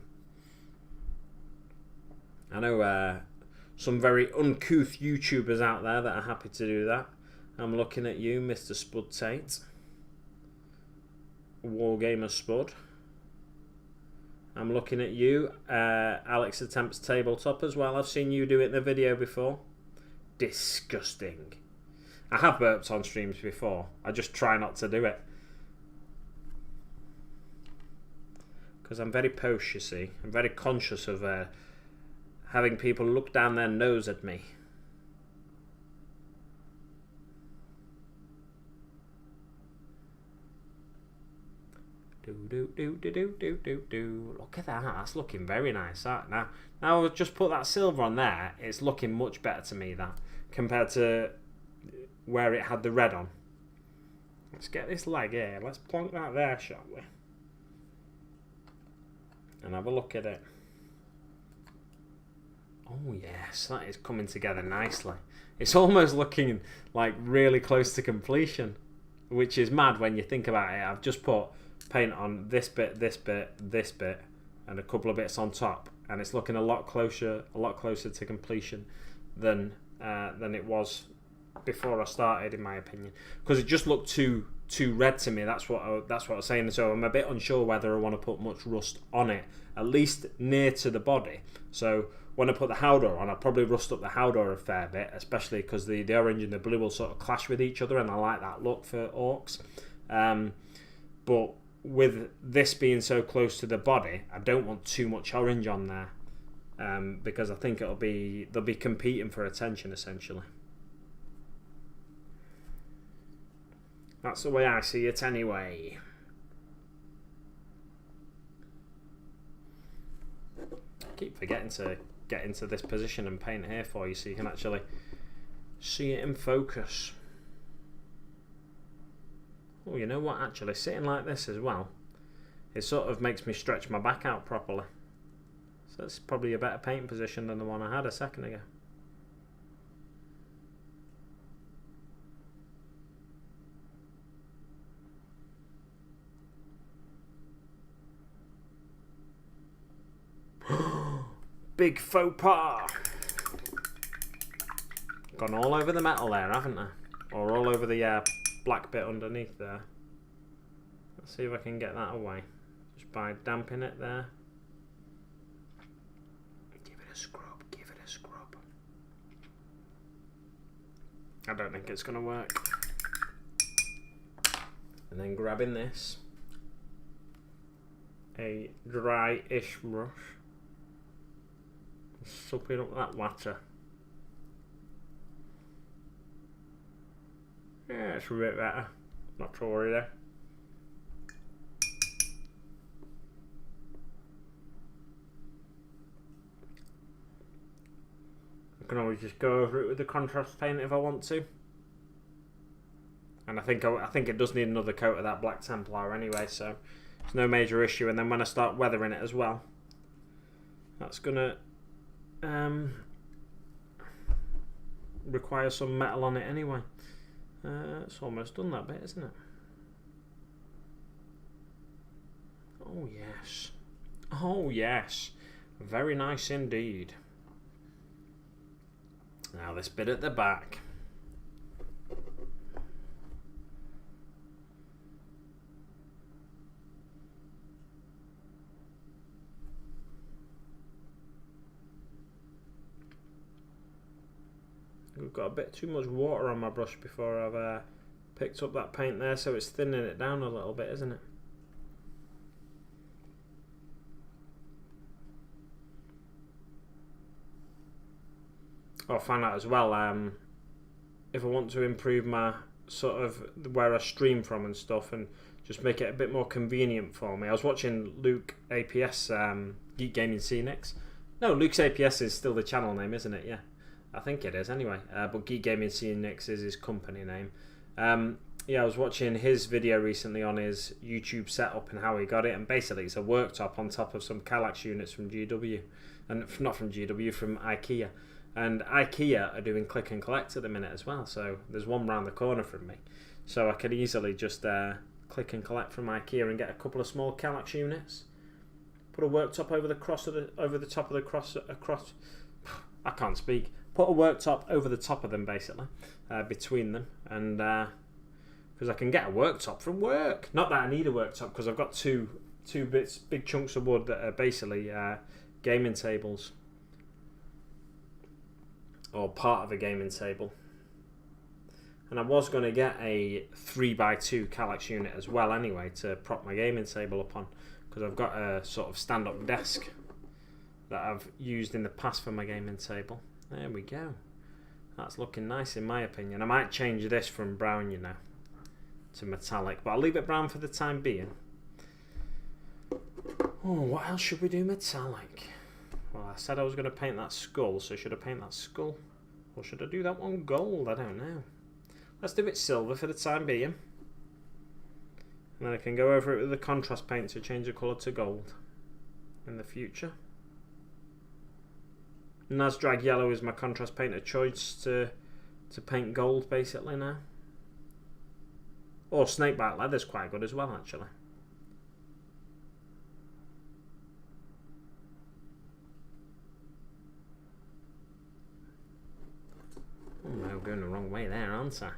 I know some very uncouth YouTubers out there that are happy to do that. I'm looking at you, Mr. Spud Tate. Wargamer Spud. I'm looking at you, Alex Attempts Tabletop as well. I've seen you do it in the video before. Disgusting. I have burped on streams before. I just try not to do it. Because I'm very posh, you see. I'm very conscious of having people look down their nose at me. Look at that. That's looking very nice. That now I've just put that silver on there. It's looking much better to me, that, compared to where it had the red on. Let's get this leg here. Let's plonk that there, shall we? And have a look at it. Oh yes, that is coming together nicely. It's almost looking like really close to completion, which is mad when you think about it. I've just put paint on this bit, this bit, this bit, and a couple of bits on top, and it's looking a lot closer to completion than it was before I started, in my opinion, because it just looked too red to me. That's what I was saying. So I'm a bit unsure whether I want to put much rust on it, at least near to the body. So when I put the Howdor on, I'll probably rust up the Howdor a fair bit, especially because the orange and the blue will sort of clash with each other, and I like that look for orcs. But with this being so close to the body, I don't want too much orange on there, because I think they'll be competing for attention essentially. That's the way I see it anyway. I keep forgetting to get into this position and paint here for you so you can actually see it in focus. Oh, you know what, actually, sitting like this as well, it sort of makes me stretch my back out properly. So that's probably a better painting position than the one I had a second ago. Big faux pas. Gone all over the metal there, haven't I? Or all over the black bit underneath there. Let's see if I can get that away. Just by damping it there. Give it a scrub, give it a scrub. I don't think it's going to work. And then grabbing this. A dry-ish brush. Supping up that water. Yeah, it's a bit better. Not to worry there. I can always just go over it with the contrast paint if I want to. And I think it does need another coat of that black Templar anyway, so it's no major issue. And then when I start weathering it as well, that's gonna require some metal on it anyway. It's almost done that bit, isn't it? Oh yes. Oh yes. Very nice indeed. Now this bit at the back. I've got a bit too much water on my brush before I've picked up that paint there, so it's thinning it down a little bit, isn't it? I'll find out as well if I want to improve my sort of where I stream from and stuff and just make it a bit more convenient for me. I was watching Luke APS, Geek Gaming Scenics. No, Luke's APS is still the channel name, isn't it? Yeah. I think it is anyway, but Geek Gaming Scenics is his company name. Yeah, I was watching his video recently on his YouTube setup and how he got it, and basically it's a worktop on top of some Kallax units from GW, and not from GW, from IKEA. And IKEA are doing click and collect at the minute as well, so there's one round the corner from me. So I could easily just click and collect from IKEA and get a couple of small Kallax units. Put a worktop over the top of the cross across. I can't speak. Put a worktop over the top of them, basically, between them, and because I can get a worktop from work. Not that I need a worktop, because I've got two big chunks of wood that are basically gaming tables, or part of a gaming table. And I was going to get a 3x2 Kallax unit as well, anyway, to prop my gaming table upon, because I've got a sort of stand-up desk that I've used in the past for my gaming table. There we go. That's looking nice in my opinion. I might change this from brown, you know, to metallic, but I'll leave it brown for the time being. Oh, what else should we do metallic? Well, I said I was going to paint that skull, so should I paint that skull? Or should I do that one gold? I don't know. Let's do it silver for the time being. And then I can go over it with the contrast paint to change the colour to gold in the future. Nazdrag yellow is my contrast paint of choice to paint gold basically now. Or snakebite leather's quite good as well actually. Oh no, I'm going the wrong way there, aren't I?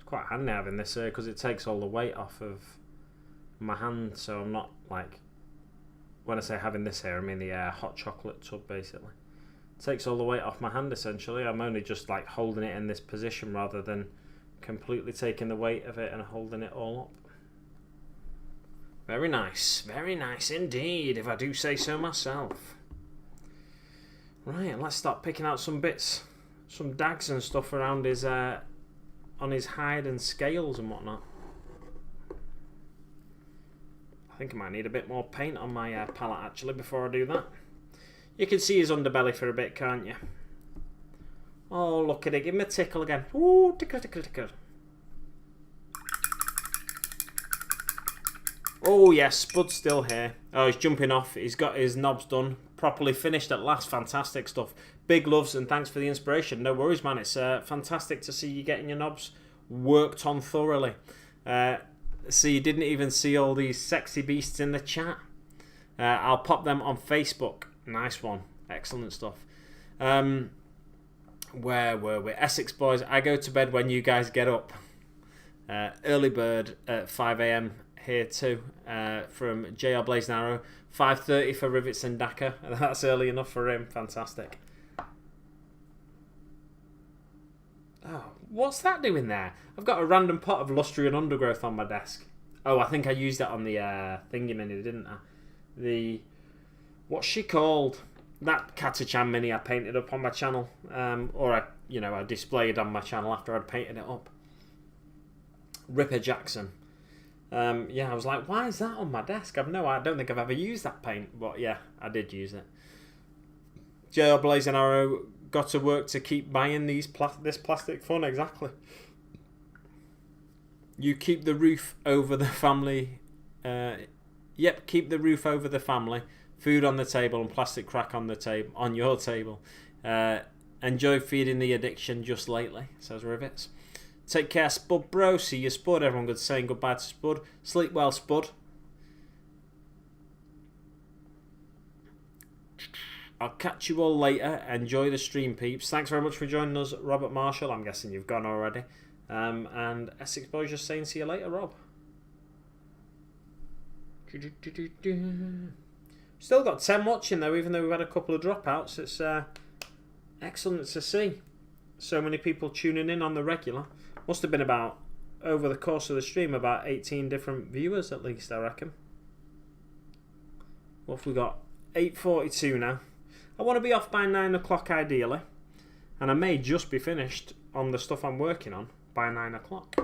Quite handy having this here because it takes all the weight off of my hand, so I'm not like, when I say having this here I mean the hot chocolate tub basically. It takes all the weight off my hand essentially. I'm only just like holding it in this position rather than completely taking the weight of it and holding it all up. Very nice indeed, if I do say so myself. Right, and let's start picking out some bits, some dags and stuff around his on his hide and scales and whatnot. I think I might need a bit more paint on my palette actually before I do that. You can see his underbelly for a bit, can't you? Oh, look at it. Give him a tickle again. Ooh, tickle, tickle, tickle. Oh, yes, Spud's still here. Oh, he's jumping off. He's got his knobs done. Properly finished at last. Fantastic stuff. Big loves and thanks for the inspiration. No worries, man. It's fantastic to see you getting your knobs worked on thoroughly. So you didn't even see all these sexy beasts in the chat. I'll pop them on Facebook. Nice one. Excellent stuff. Where were we? Essex boys. I go to bed when you guys get up. Early bird at 5 AM here too. From JR Blazing Arrow. 5:30 for Rivets and Dakar. That's early enough for him. Fantastic. Oh, what's that doing there? I've got a random pot of Lustrian undergrowth on my desk. Oh, I think I used that on the thingy mini, didn't I? The... What's she called? That Katachan mini I painted up on my channel. Or I displayed on my channel after I'd painted it up. Ripper Jackson. Yeah, I was like, why is that on my desk? I don't think I've ever used that paint. But yeah, I did use it. JR Blazing Arrow... Got to work to keep buying this plastic fun, exactly. You keep the roof over the family. Yep, keep the roof over the family. Food on the table and plastic crack on the table on your table. Enjoy feeding the addiction just lately, says Rivets. Take care, Spud bro. See you, Spud. Everyone good saying goodbye to Spud. Sleep well, Spud. I'll catch you all later. Enjoy the stream, peeps. Thanks very much for joining us, Robert Marshall. I'm guessing you've gone already. And Essex Boys just saying see you later, Rob. Still got 10 watching though, even though we've had a couple of dropouts. It's excellent to see so many people tuning in on the regular. Must have been about, over the course of the stream, about 18 different viewers at least, I reckon. What have we got? 8:42 now. I want to be off by 9 o'clock ideally, and I may just be finished on the stuff I'm working on by 9 o'clock.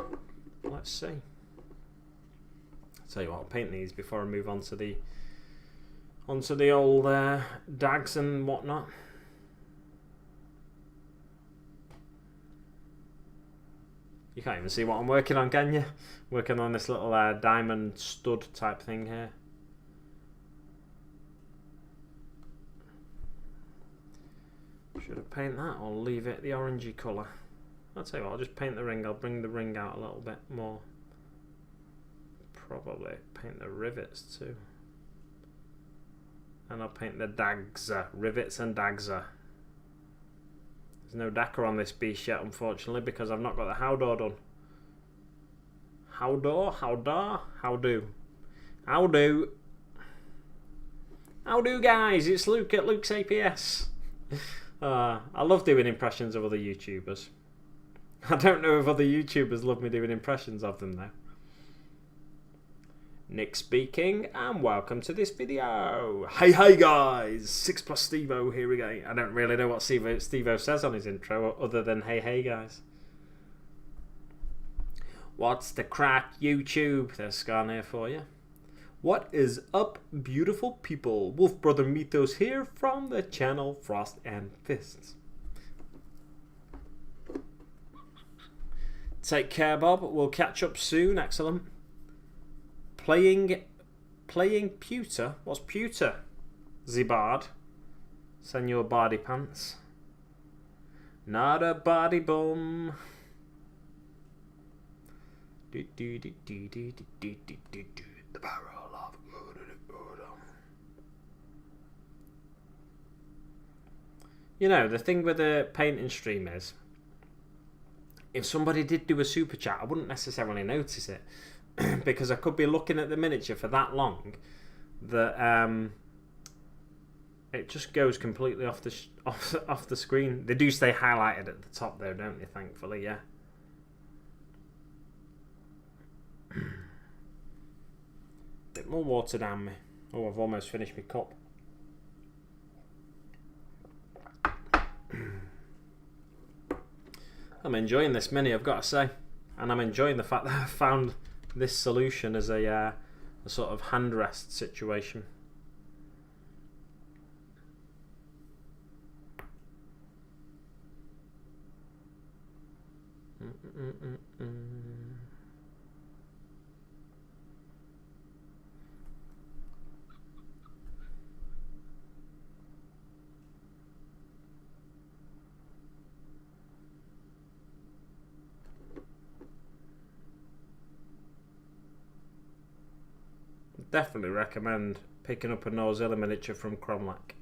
Let's see. I'll tell you what, I'll paint these before I move on to the old dags and whatnot. You can't even see what I'm working on, can you? Working on this little diamond stud type thing here. Should I paint that or leave it the orangey colour? I'll tell you what, I'll just paint the ring. I'll bring the ring out a little bit more. Probably paint the rivets too. And I'll paint the dags, rivets and dags. There's no Dakar on this beast yet, unfortunately, because I've not got the Howdaw done. Howdaw? Howdaw? Howdo? Howdo? Howdo, guys? It's Luke at Luke's APS. I love doing impressions of other YouTubers. I don't know if other YouTubers love me doing impressions of them though. Nick speaking, and welcome to this video. Hey guys, 6+ Stevo here again. I don't really know what Stevo says on his intro other than hey guys. What's the crack, YouTube? There's Scan here for you. What is up, beautiful people? Wolf Brother Mythos here from the channel Frost and Fists. Take care, Bob. We'll catch up soon. Excellent. Playing pewter. What's pewter? Zibard. Senor Bardy Pants. Not a body bum. The barrel of You know, the thing with the painting stream is, if somebody did do a super chat, I wouldn't necessarily notice it. Because I could be looking at the miniature for that long that it just goes completely off the screen. They do stay highlighted at the top there, don't they? Thankfully, yeah. Bit more water down me. Oh, I've almost finished my cup. I'm enjoying this mini, I've got to say, and I'm enjoying the fact that I found this solution as a sort of hand rest situation. definitely recommend picking up a Gnawzilla miniature from Kromlech.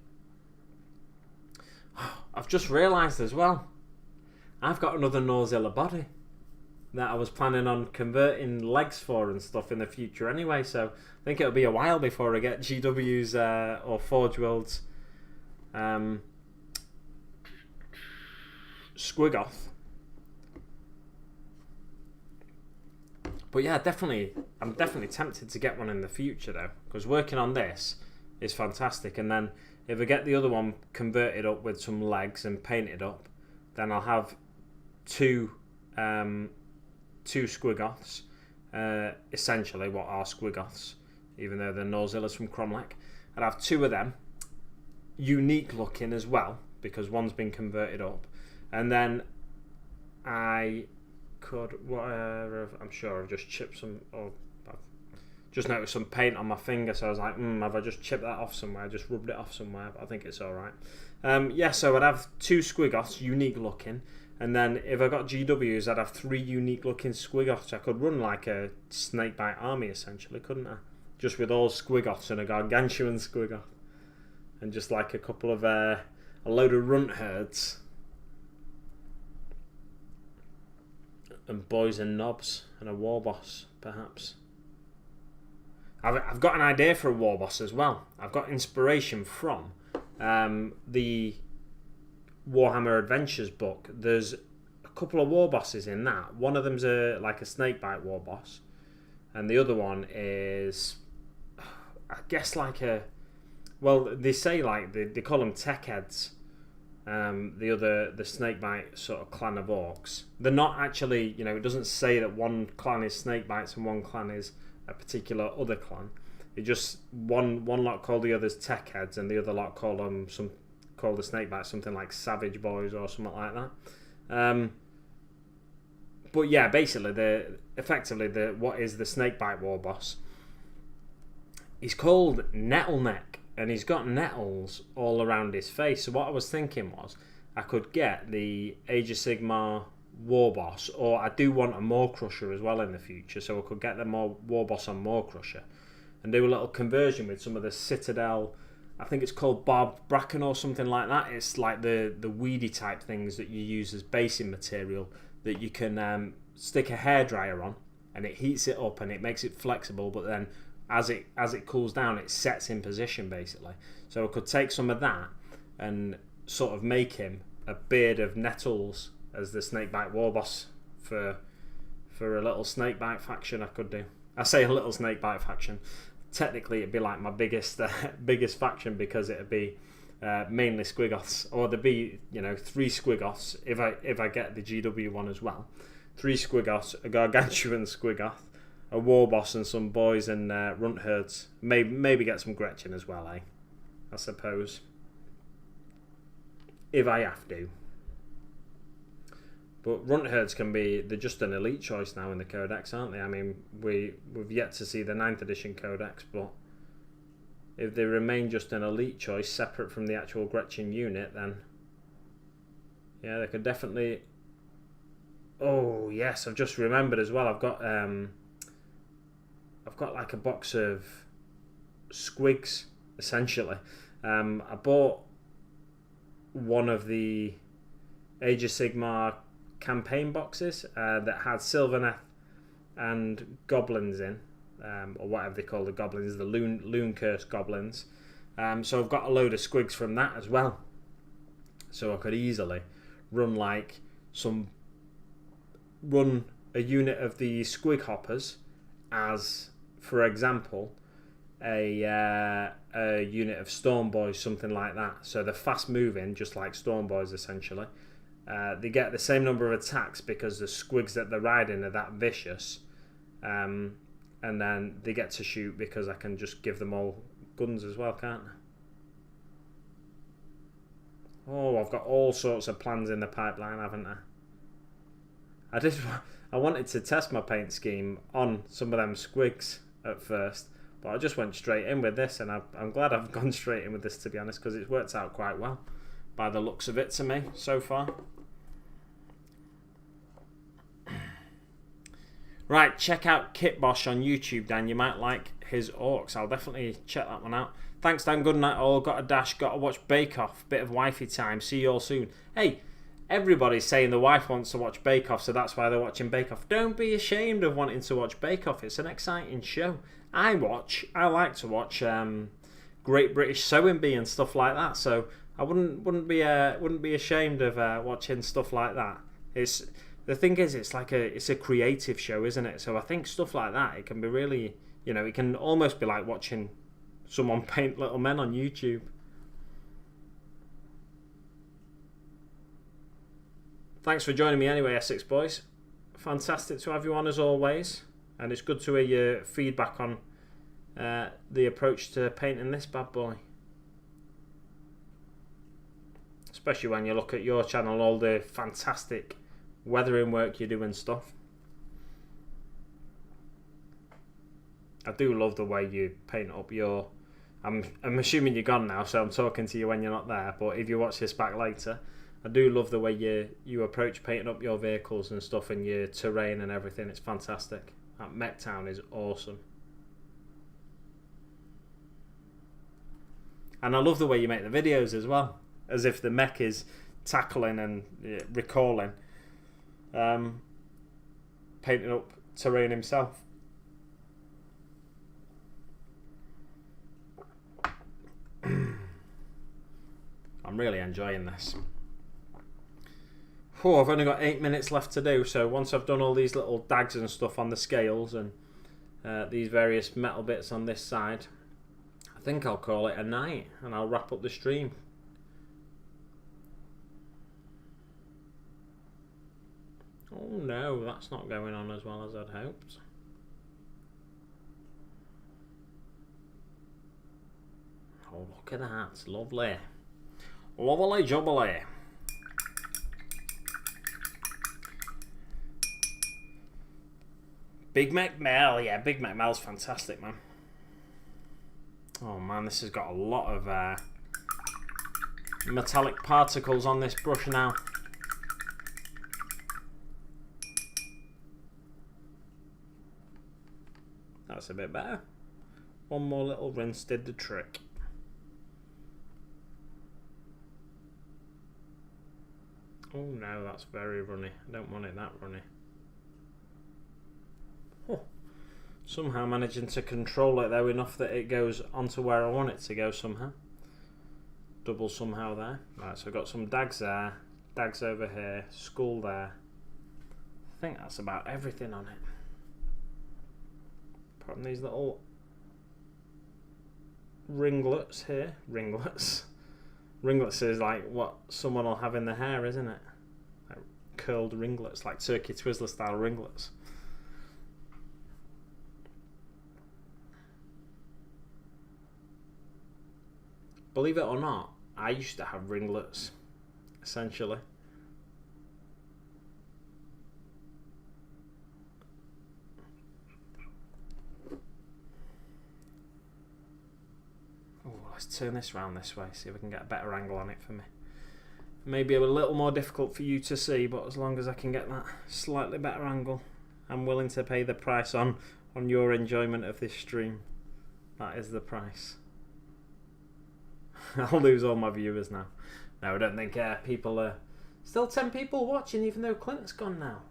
I've just realised as well, I've got another Gnawzilla body that I was planning on converting legs for and stuff in the future anyway, so I think it'll be a while before I get GW's or Forge World's Squigoth. But yeah, I'm definitely tempted to get one in the future though, because working on this is fantastic. And then if I get the other one converted up with some legs and painted up, then I'll have two Squigoths, essentially what are Squigoths, even though they're Gnawzillas from Kromlech. I'd have two of them, unique looking as well, because one's been converted up. And then I could, I'm sure I've just chipped some, or I've just noticed some paint on my finger, so I was like, have I just chipped that off somewhere? I just rubbed it off somewhere, but I think it's alright. Yeah, so I'd have two Squigoths, unique looking, and then if I got GWs, I'd have three unique looking Squigoths. I could run like a snakebite army essentially, couldn't I? Just with all Squigoths and a gargantuan Squigoth. And just like a couple of, a load of runt herds. And boys and knobs and a war boss, perhaps. I've got an idea for a war boss as well. I've got inspiration from the Warhammer Adventures book. There's a couple of war bosses in that. One of them's like a snakebite war boss, and the other one is, I guess, like a, well, they say like they call them tech heads. The snakebite sort of clan of orcs. They're not actually, it doesn't say that one clan is snakebites and one clan is a particular other clan. It just one lot call the others tech heads and the other lot call the snakebites something like savage boys or something like that. But yeah, basically what is the snakebite war boss? He's called Nettleneck. And he's got nettles all around his face. So what I was thinking was, I could get the Age of Sigmar War Boss, or I do want a Maw Crusher as well in the future, so I could get the War Boss on Maw Crusher, and do a little conversion with some of the Citadel, I think it's called Barb Bracken or something like that. It's like the weedy type things that you use as basing material that you can stick a hairdryer on, and it heats it up and it makes it flexible, but then as it cools down, it sets in position basically. So I could take some of that and sort of make him a beard of nettles as the snakebite war boss for a little snakebite faction I could do. I say a little snakebite faction. Technically, it'd be like my biggest faction, because it'd be mainly Squigoths, or there'd be 3 Squigoths if I get the GW one as well. 3 Squigoths, a gargantuan Squigoth, a war boss, and some boys and runt herds. Maybe get some Gretchen as well, I suppose. If I have to. But runt herds they're just an elite choice now in the codex, aren't they? I mean, we've yet to see the 9th edition codex, but if they remain just an elite choice separate from the actual Gretchen unit, then yeah, they could definitely. Oh yes, I've just remembered as well. I've got like a box of squigs, essentially. I bought one of the Age of Sigmar campaign boxes that had Sylvaneth and goblins in, or whatever they call the goblins, the loon curse goblins. So I've got a load of squigs from that as well. So I could easily run a unit of the squig hoppers as, for example, a unit of storm boys, something like that. So they're fast moving, just like storm boys essentially. They get the same number of attacks because the squigs that they're riding are that vicious, and then they get to shoot because I can just give them all guns as well, can't I? Oh, I've got all sorts of plans in the pipeline, haven't I? I wanted to test my paint scheme on some of them squigs at first, but I just went straight in with this, and I'm glad I've gone straight in with this, to be honest, because it's worked out quite well by the looks of it to me so far. Right, check out Kitbosh on YouTube, Dan. You might like his orcs. I'll definitely check that one out. Thanks, Dan. Good night all. Got a dash. Got to watch Bake Off. Bit of wifey time. See you all soon. Hey, everybody's saying the wife wants to watch Bake Off, so that's why they're watching Bake Off. Don't be ashamed of wanting to watch Bake Off. It's an exciting show. I like to watch Great British Sewing Bee and stuff like that. So I wouldn't be ashamed of watching stuff like that. The thing is, it's a creative show, isn't it? So I think stuff like that, it can be really, it can almost be like watching someone paint little men on YouTube. Thanks for joining me anyway, Essex boys. Fantastic to have you on as always, and it's good to hear your feedback on the approach to painting this bad boy. Especially when you look at your channel, all the fantastic weathering work you do and stuff. I do love the way you paint up your... I'm assuming you're gone now, so I'm talking to you when you're not there, but if you watch this back later, I do love the way you approach painting up your vehicles and stuff and your terrain and everything. It's fantastic. That Mech Town is awesome. And I love the way you make the videos as well, as if the mech is tackling and recalling, painting up terrain himself. I'm really enjoying this. Oh, I've only got 8 minutes left to do, so once I've done all these little dags and stuff on the scales and these various metal bits on this side, I think I'll call it a night and I'll wrap up the stream. Oh no, that's not going on as well as I'd hoped. Oh, look at that. Lovely. Lovely jubbly. Big Mac Mel. Yeah, Big Mac Mel's fantastic, man. Oh man, this has got a lot of metallic particles on this brush now. That's a bit better. One more little rinse did the trick. Oh no, that's very runny. I don't want it that runny. Oh, somehow managing to control it though enough that it goes onto where I want it to go somehow. Double somehow there. Right, so I've got some dags there, dags over here, skull there. I think that's about everything on it. Apart from these little ringlets here. Ringlets. Ringlets is like what someone will have in their hair, isn't it? Like curled ringlets, like Turkey Twizzler style ringlets. Believe it or not, I used to have ringlets, essentially. Let's turn this round this way, see if we can get a better angle on it for me. Maybe a little more difficult for you to see, but as long as I can get that slightly better angle, I'm willing to pay the price on your enjoyment of this stream. That is the price. I'll lose all my viewers now. No, I don't think people are... Still 10 people watching even though Clint's gone now.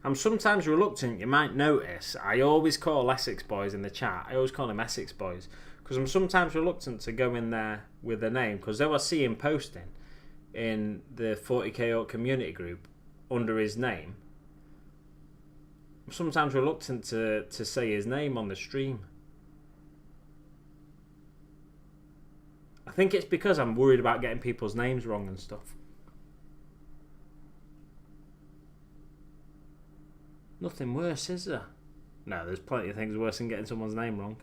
I'm sometimes reluctant, you might notice. I always call Essex boys in the chat. I always call him Essex boys. Because I'm sometimes reluctant to go in there with a name. Because though I see him posting in the 40k Orc community group under his name, I'm sometimes reluctant to say his name on the stream. I think it's because I'm worried about getting people's names wrong and stuff. Nothing worse, is there? No, there's plenty of things worse than getting someone's name wrong.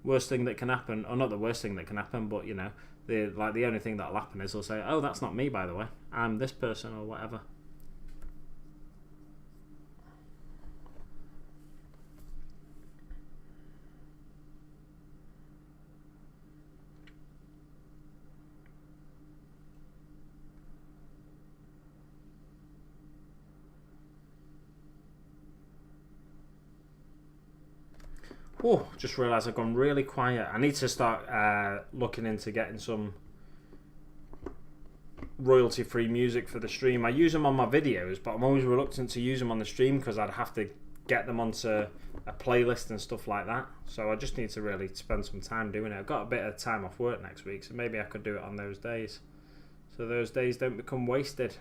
Worst thing that can happen, or not the worst thing that can happen, but you know, the only thing that'll happen is they'll say, "Oh, that's not me, by the way. I'm this person," or whatever. Oh, just realised I've gone really quiet. I need to start looking into getting some royalty-free music for the stream. I use them on my videos, but I'm always reluctant to use them on the stream because I'd have to get them onto a playlist and stuff like that. So I just need to really spend some time doing it. I've got a bit of time off work next week, so maybe I could do it on those days. So those days don't become wasted.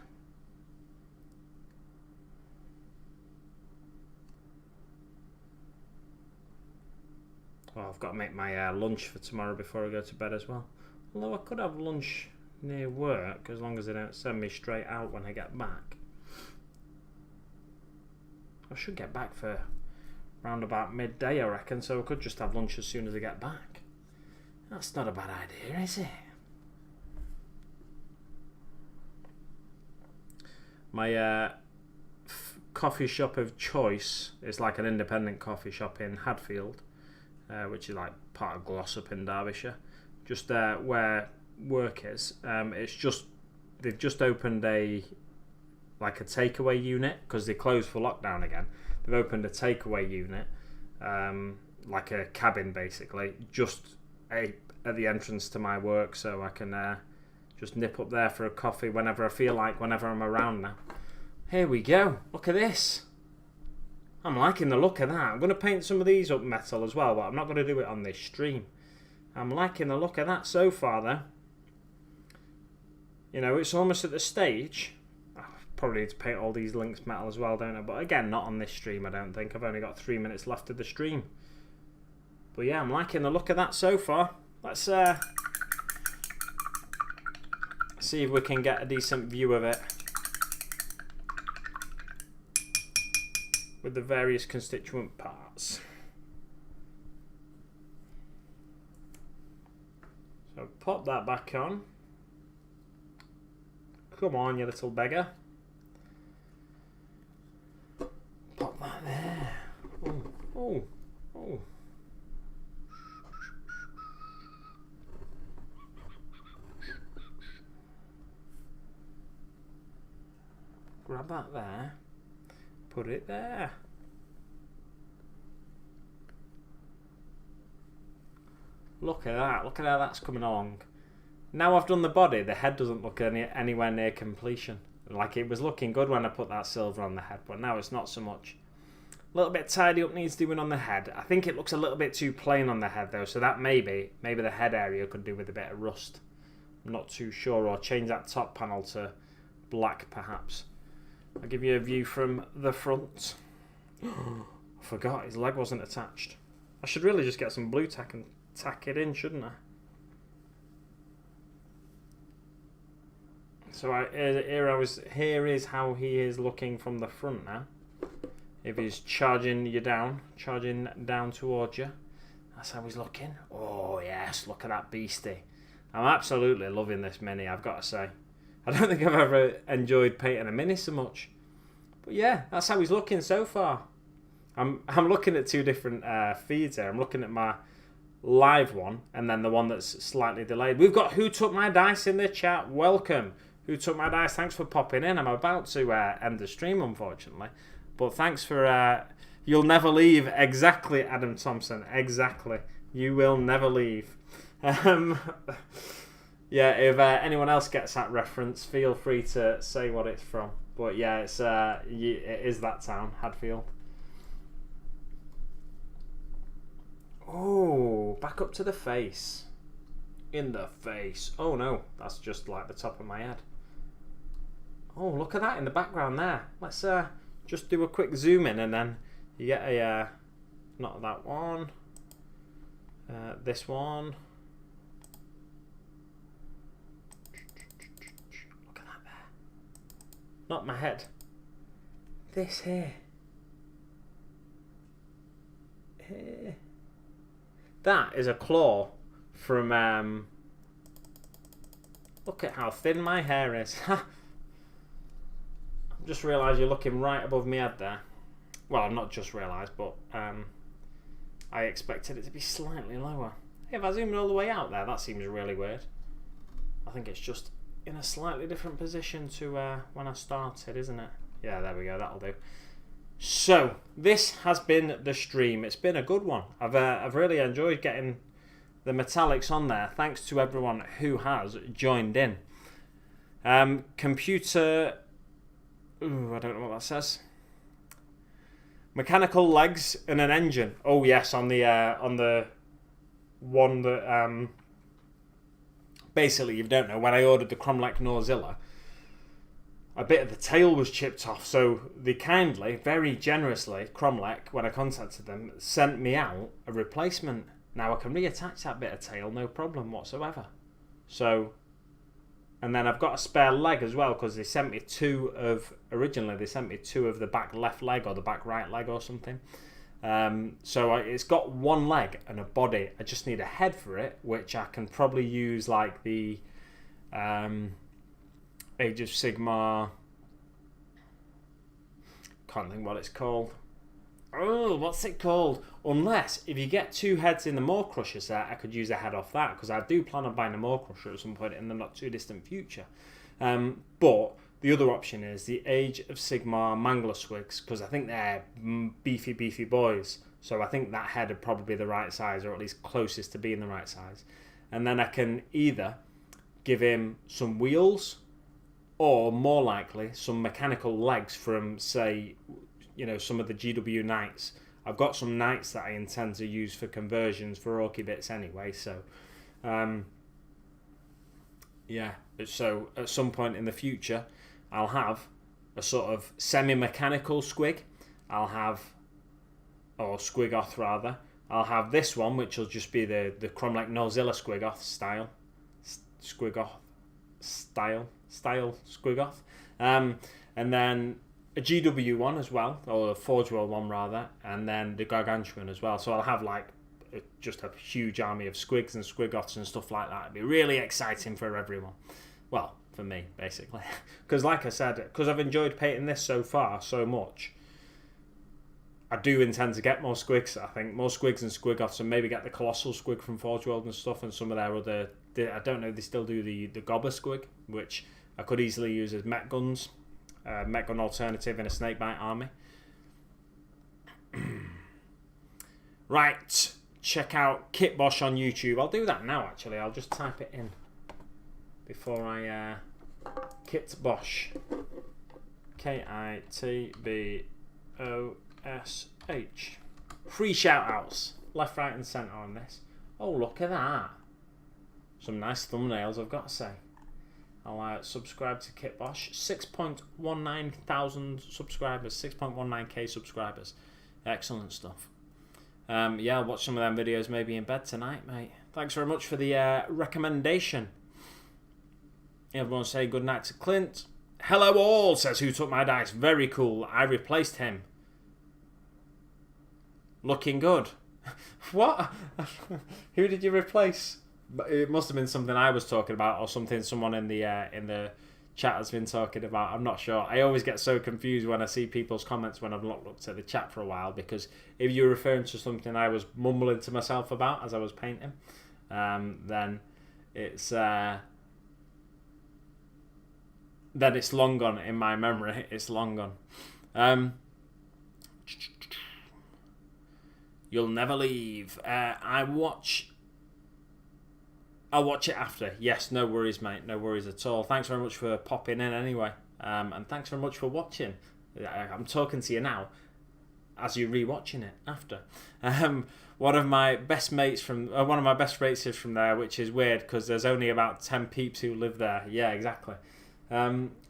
Well, I've got to make my lunch for tomorrow before I go to bed as well. Although I could have lunch near work as long as they don't send me straight out when I get back. I should get back for round about midday, I reckon, so I could just have lunch as soon as I get back. That's not a bad idea, is it? My coffee shop of choice is like an independent coffee shop in Hadfield, which is like part of Glossop in Derbyshire, just where work is. It's just they've just opened a takeaway unit because they closed for lockdown again. They've opened a takeaway unit, like a cabin basically, just at the entrance to my work, so I can just nip up there for a coffee whenever I feel like, whenever I'm around now. Here we go. Look at this. I'm liking the look of that. I'm going to paint some of these up metal as well, but I'm not going to do it on this stream. I'm liking the look of that so far, though. You know, it's almost at the stage. I probably need to paint all these links metal as well, don't I? But again, not on this stream, I don't think. I've only got 3 minutes left of the stream. But yeah, I'm liking the look of that so far. Let's see if we can get a decent view of it with the various constituent parts. So pop that back on. Come on, you little beggar. Pop that there. Oh, oh, oh. Grab that there. Put it there. Look at that. Look at how that's coming along. Now I've done the body, the head doesn't look anywhere near completion. Like, it was looking good when I put that silver on the head, but now it's not so much. A little bit tidy up needs doing on the head. I think it looks a little bit too plain on the head though, so that maybe the head area could do with a bit of rust. I'm not too sure, or change that top panel to black perhaps. I'll give you a view from the front. I forgot his leg wasn't attached. I should really just get some blue tack and tack it in, shouldn't I? So here is how he is looking from the front now. If he's charging down towards you, that's how he's looking. Oh yes, look at that beastie. I'm absolutely loving this Mini, I've got to say. I don't think I've ever enjoyed painting a Mini so much. But yeah, that's how he's looking so far. I'm looking at two different feeds here. I'm looking at my live one and then the one that's slightly delayed. We've got Who Took My Dice in the chat. Welcome. Who Took My Dice? Thanks for popping in. I'm about to end the stream, unfortunately. But thanks for... you'll never leave. Exactly, Adam Thompson. Exactly. You will never leave. Yeah, if anyone else gets that reference, feel free to say what it's from. But yeah, it is that town, Hadfield. Oh, back up to the face. In the face. Oh no, that's just like the top of my head. Oh, look at that in the background there. Let's just do a quick zoom in and then you get a... not that one. This one. Look at that there. Not my head. This here. Here. That is a claw from... look at how thin my hair is. I've just realised you're looking right above my head there. Well, I've not just realised, but I expected it to be slightly lower. If I zoom it all the way out there, that seems really weird. I think it's just in a slightly different position to when I started, isn't it? Yeah, there we go, that'll do. So this has been the stream. It's been a good one. I've really enjoyed getting the metallics on there. Thanks to everyone who has joined in. Computer. Ooh, I don't know what that says. Mechanical legs and an engine. Oh yes, on the one that basically, you don't know, when I ordered the Kromlech Gnawzilla, a bit of the tail was chipped off, so they kindly, very generously, Kromlech, when I contacted them, sent me out a replacement. Now I can reattach that bit of tail, no problem whatsoever. So, and then I've got a spare leg as well, because they sent me originally they sent me two of the back left leg or the back right leg or something. So it's got one leg and a body. I just need a head for it, which I can probably use like the Age of Sigmar. Can't think what it's called. Oh, what's it called? Unless, if you get two heads in the Maw Crusher set, I could use a head off that, because I do plan on buying a Maw Crusher at some point in the not too distant future. But the other option is the Age of Sigmar Mangler Swigs, because I think they're beefy boys. So I think that head would probably be the right size, or at least closest to being the right size. And then I can either give him some wheels, or more likely some mechanical legs from, say, some of the GW Knights. I've got some Knights that I intend to use for conversions for Orky bits anyway, so yeah. So at some point in the future, I'll have a sort of semi-mechanical squig. Or squigoth rather. I'll have this one, which will just be the Kromlech Gnawzilla squigoth style. Squigoth. And then a GW one as well, or a Forge World one rather, and then the Gargantuan as well. So I'll have like just a huge army of squigs and squigoths and stuff like that. It'd be really exciting for everyone. Well, for me, basically. Because like I said, because I've enjoyed painting this so far so much, I do intend to get more squigs, I think. More squigs and squigoths, and maybe get the Colossal squig from Forge World and stuff, and some of their other... I don't know if they still do the Gobbler squig, which I could easily use as Met Guns. Met Gun alternative in a Snakebite army. Right, check out Kit Bosch on YouTube. I'll do that now, actually. I'll just type it in before I... Kit Bosch. Kitbosh. Free shout-outs. Left, right and centre on this. Oh, look at that. Some nice thumbnails, I've got to say. I'll subscribe to Kit Bosch. 6.19 thousand subscribers. 6.19k subscribers. Excellent stuff. Yeah, I'll watch some of them videos maybe in bed tonight, mate. Thanks very much for the recommendation. Everyone say good night to Clint. Hello all, says Who Took My Dice. Very cool. I replaced him. Looking good. What? Who did you replace? It must have been something I was talking about, or something someone in the chat has been talking about. I'm not sure. I always get so confused when I see people's comments when I've not looked at the chat for a while, because if you're referring to something I was mumbling to myself about as I was painting, then it's long gone in my memory. It's long gone. You'll never leave. I'll watch it after. Yes, no worries, mate. No worries at all. Thanks very much for popping in anyway. And thanks very much for watching. I'm talking to you now as you're rewatching it after. One of my best mates is from there, which is weird because there's only about 10 peeps who live there. Yeah, exactly.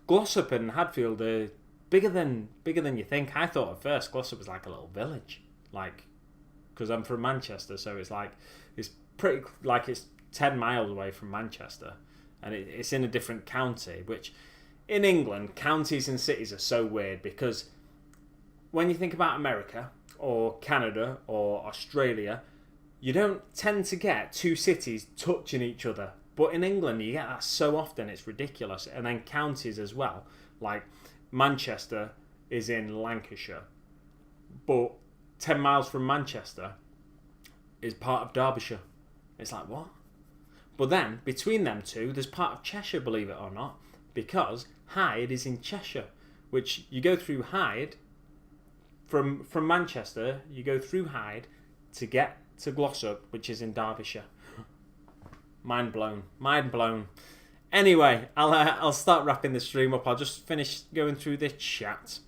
Glossop and Hadfield are bigger than you think. I thought at first Glossop was like a little village, because I'm from Manchester, so it's pretty it's 10 miles away from Manchester, and it's in a different county, which in England, counties and cities are so weird, because when you think about America or Canada or Australia, you don't tend to get two cities touching each other. But in England, you get that so often, it's ridiculous. And then counties as well. Like Manchester is in Lancashire, but 10 miles from Manchester is part of Derbyshire. It's like, what? But then, between them two, there's part of Cheshire, believe it or not, because Hyde is in Cheshire, which you go through Hyde from Manchester, you go through Hyde to get to Glossop, which is in Derbyshire. Mind blown. Mind blown. Anyway, I'll start wrapping the stream up. I'll just finish going through this chat.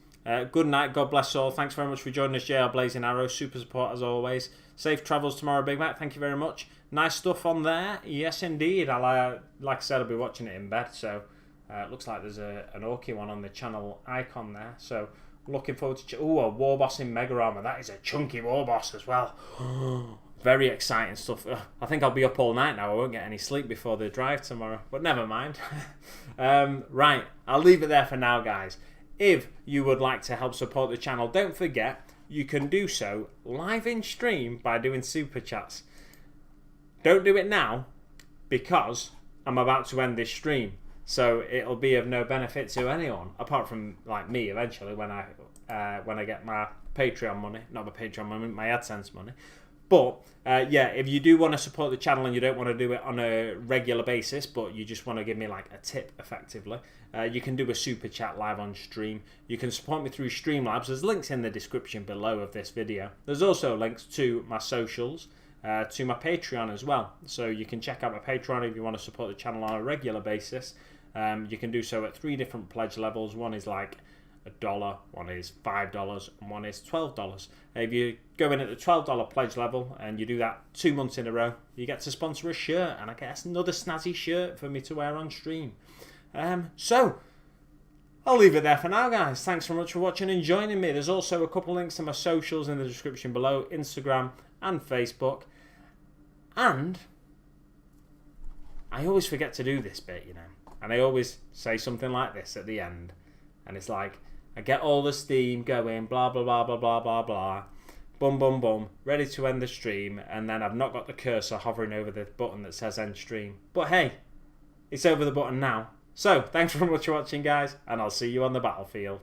Good night. God bless all. Thanks very much for joining us, JR Blazing Arrow. Super support as always. Safe travels tomorrow, Big Mac. Thank you very much. Nice stuff on there. Yes, indeed. Like I said, I'll be watching it in bed. So it looks like there's an Orky one on the channel icon there. So looking forward to... a War Boss in Mega Armor. That is a chunky War Boss as well. Very exciting stuff. I think I'll be up all night now. I won't get any sleep before the drive tomorrow. But never mind. Right. I'll leave it there for now, guys. If you would like to help support the channel, don't forget you can do so live in stream by doing super chats. Don't do it now because I'm about to end this stream. So it'll be of no benefit to anyone apart from like me eventually when I get my Patreon money, not my Patreon money, my AdSense money. But yeah, if you do want to support the channel and you don't want to do it on a regular basis, but you just want to give me like a tip effectively, you can do a super chat live on stream. You can support me through Streamlabs. There's links in the description below of this video. There's also links to my socials, to my Patreon as well. So you can check out my Patreon if you want to support the channel on a regular basis. You can do so at 3 different pledge levels. One is like $1, one is $5, and one is $12. If you go in at the $12 pledge level and you do that 2 months in a row, you get to sponsor a shirt, and I guess another snazzy shirt for me to wear on stream. So I'll leave it there for now, guys. Thanks so much for watching and joining me. There's also a couple links to my socials in the description below, Instagram and Facebook. And I always forget to do this bit, you know, and I always say something like this at the end, and it's like, I get all the steam going, blah, blah, blah, blah, blah, blah, blah, boom, boom, boom, ready to end the stream, and then I've not got the cursor hovering over the button that says end stream. But hey, it's over the button now. So, thanks very much for watching, guys, and I'll see you on the battlefield.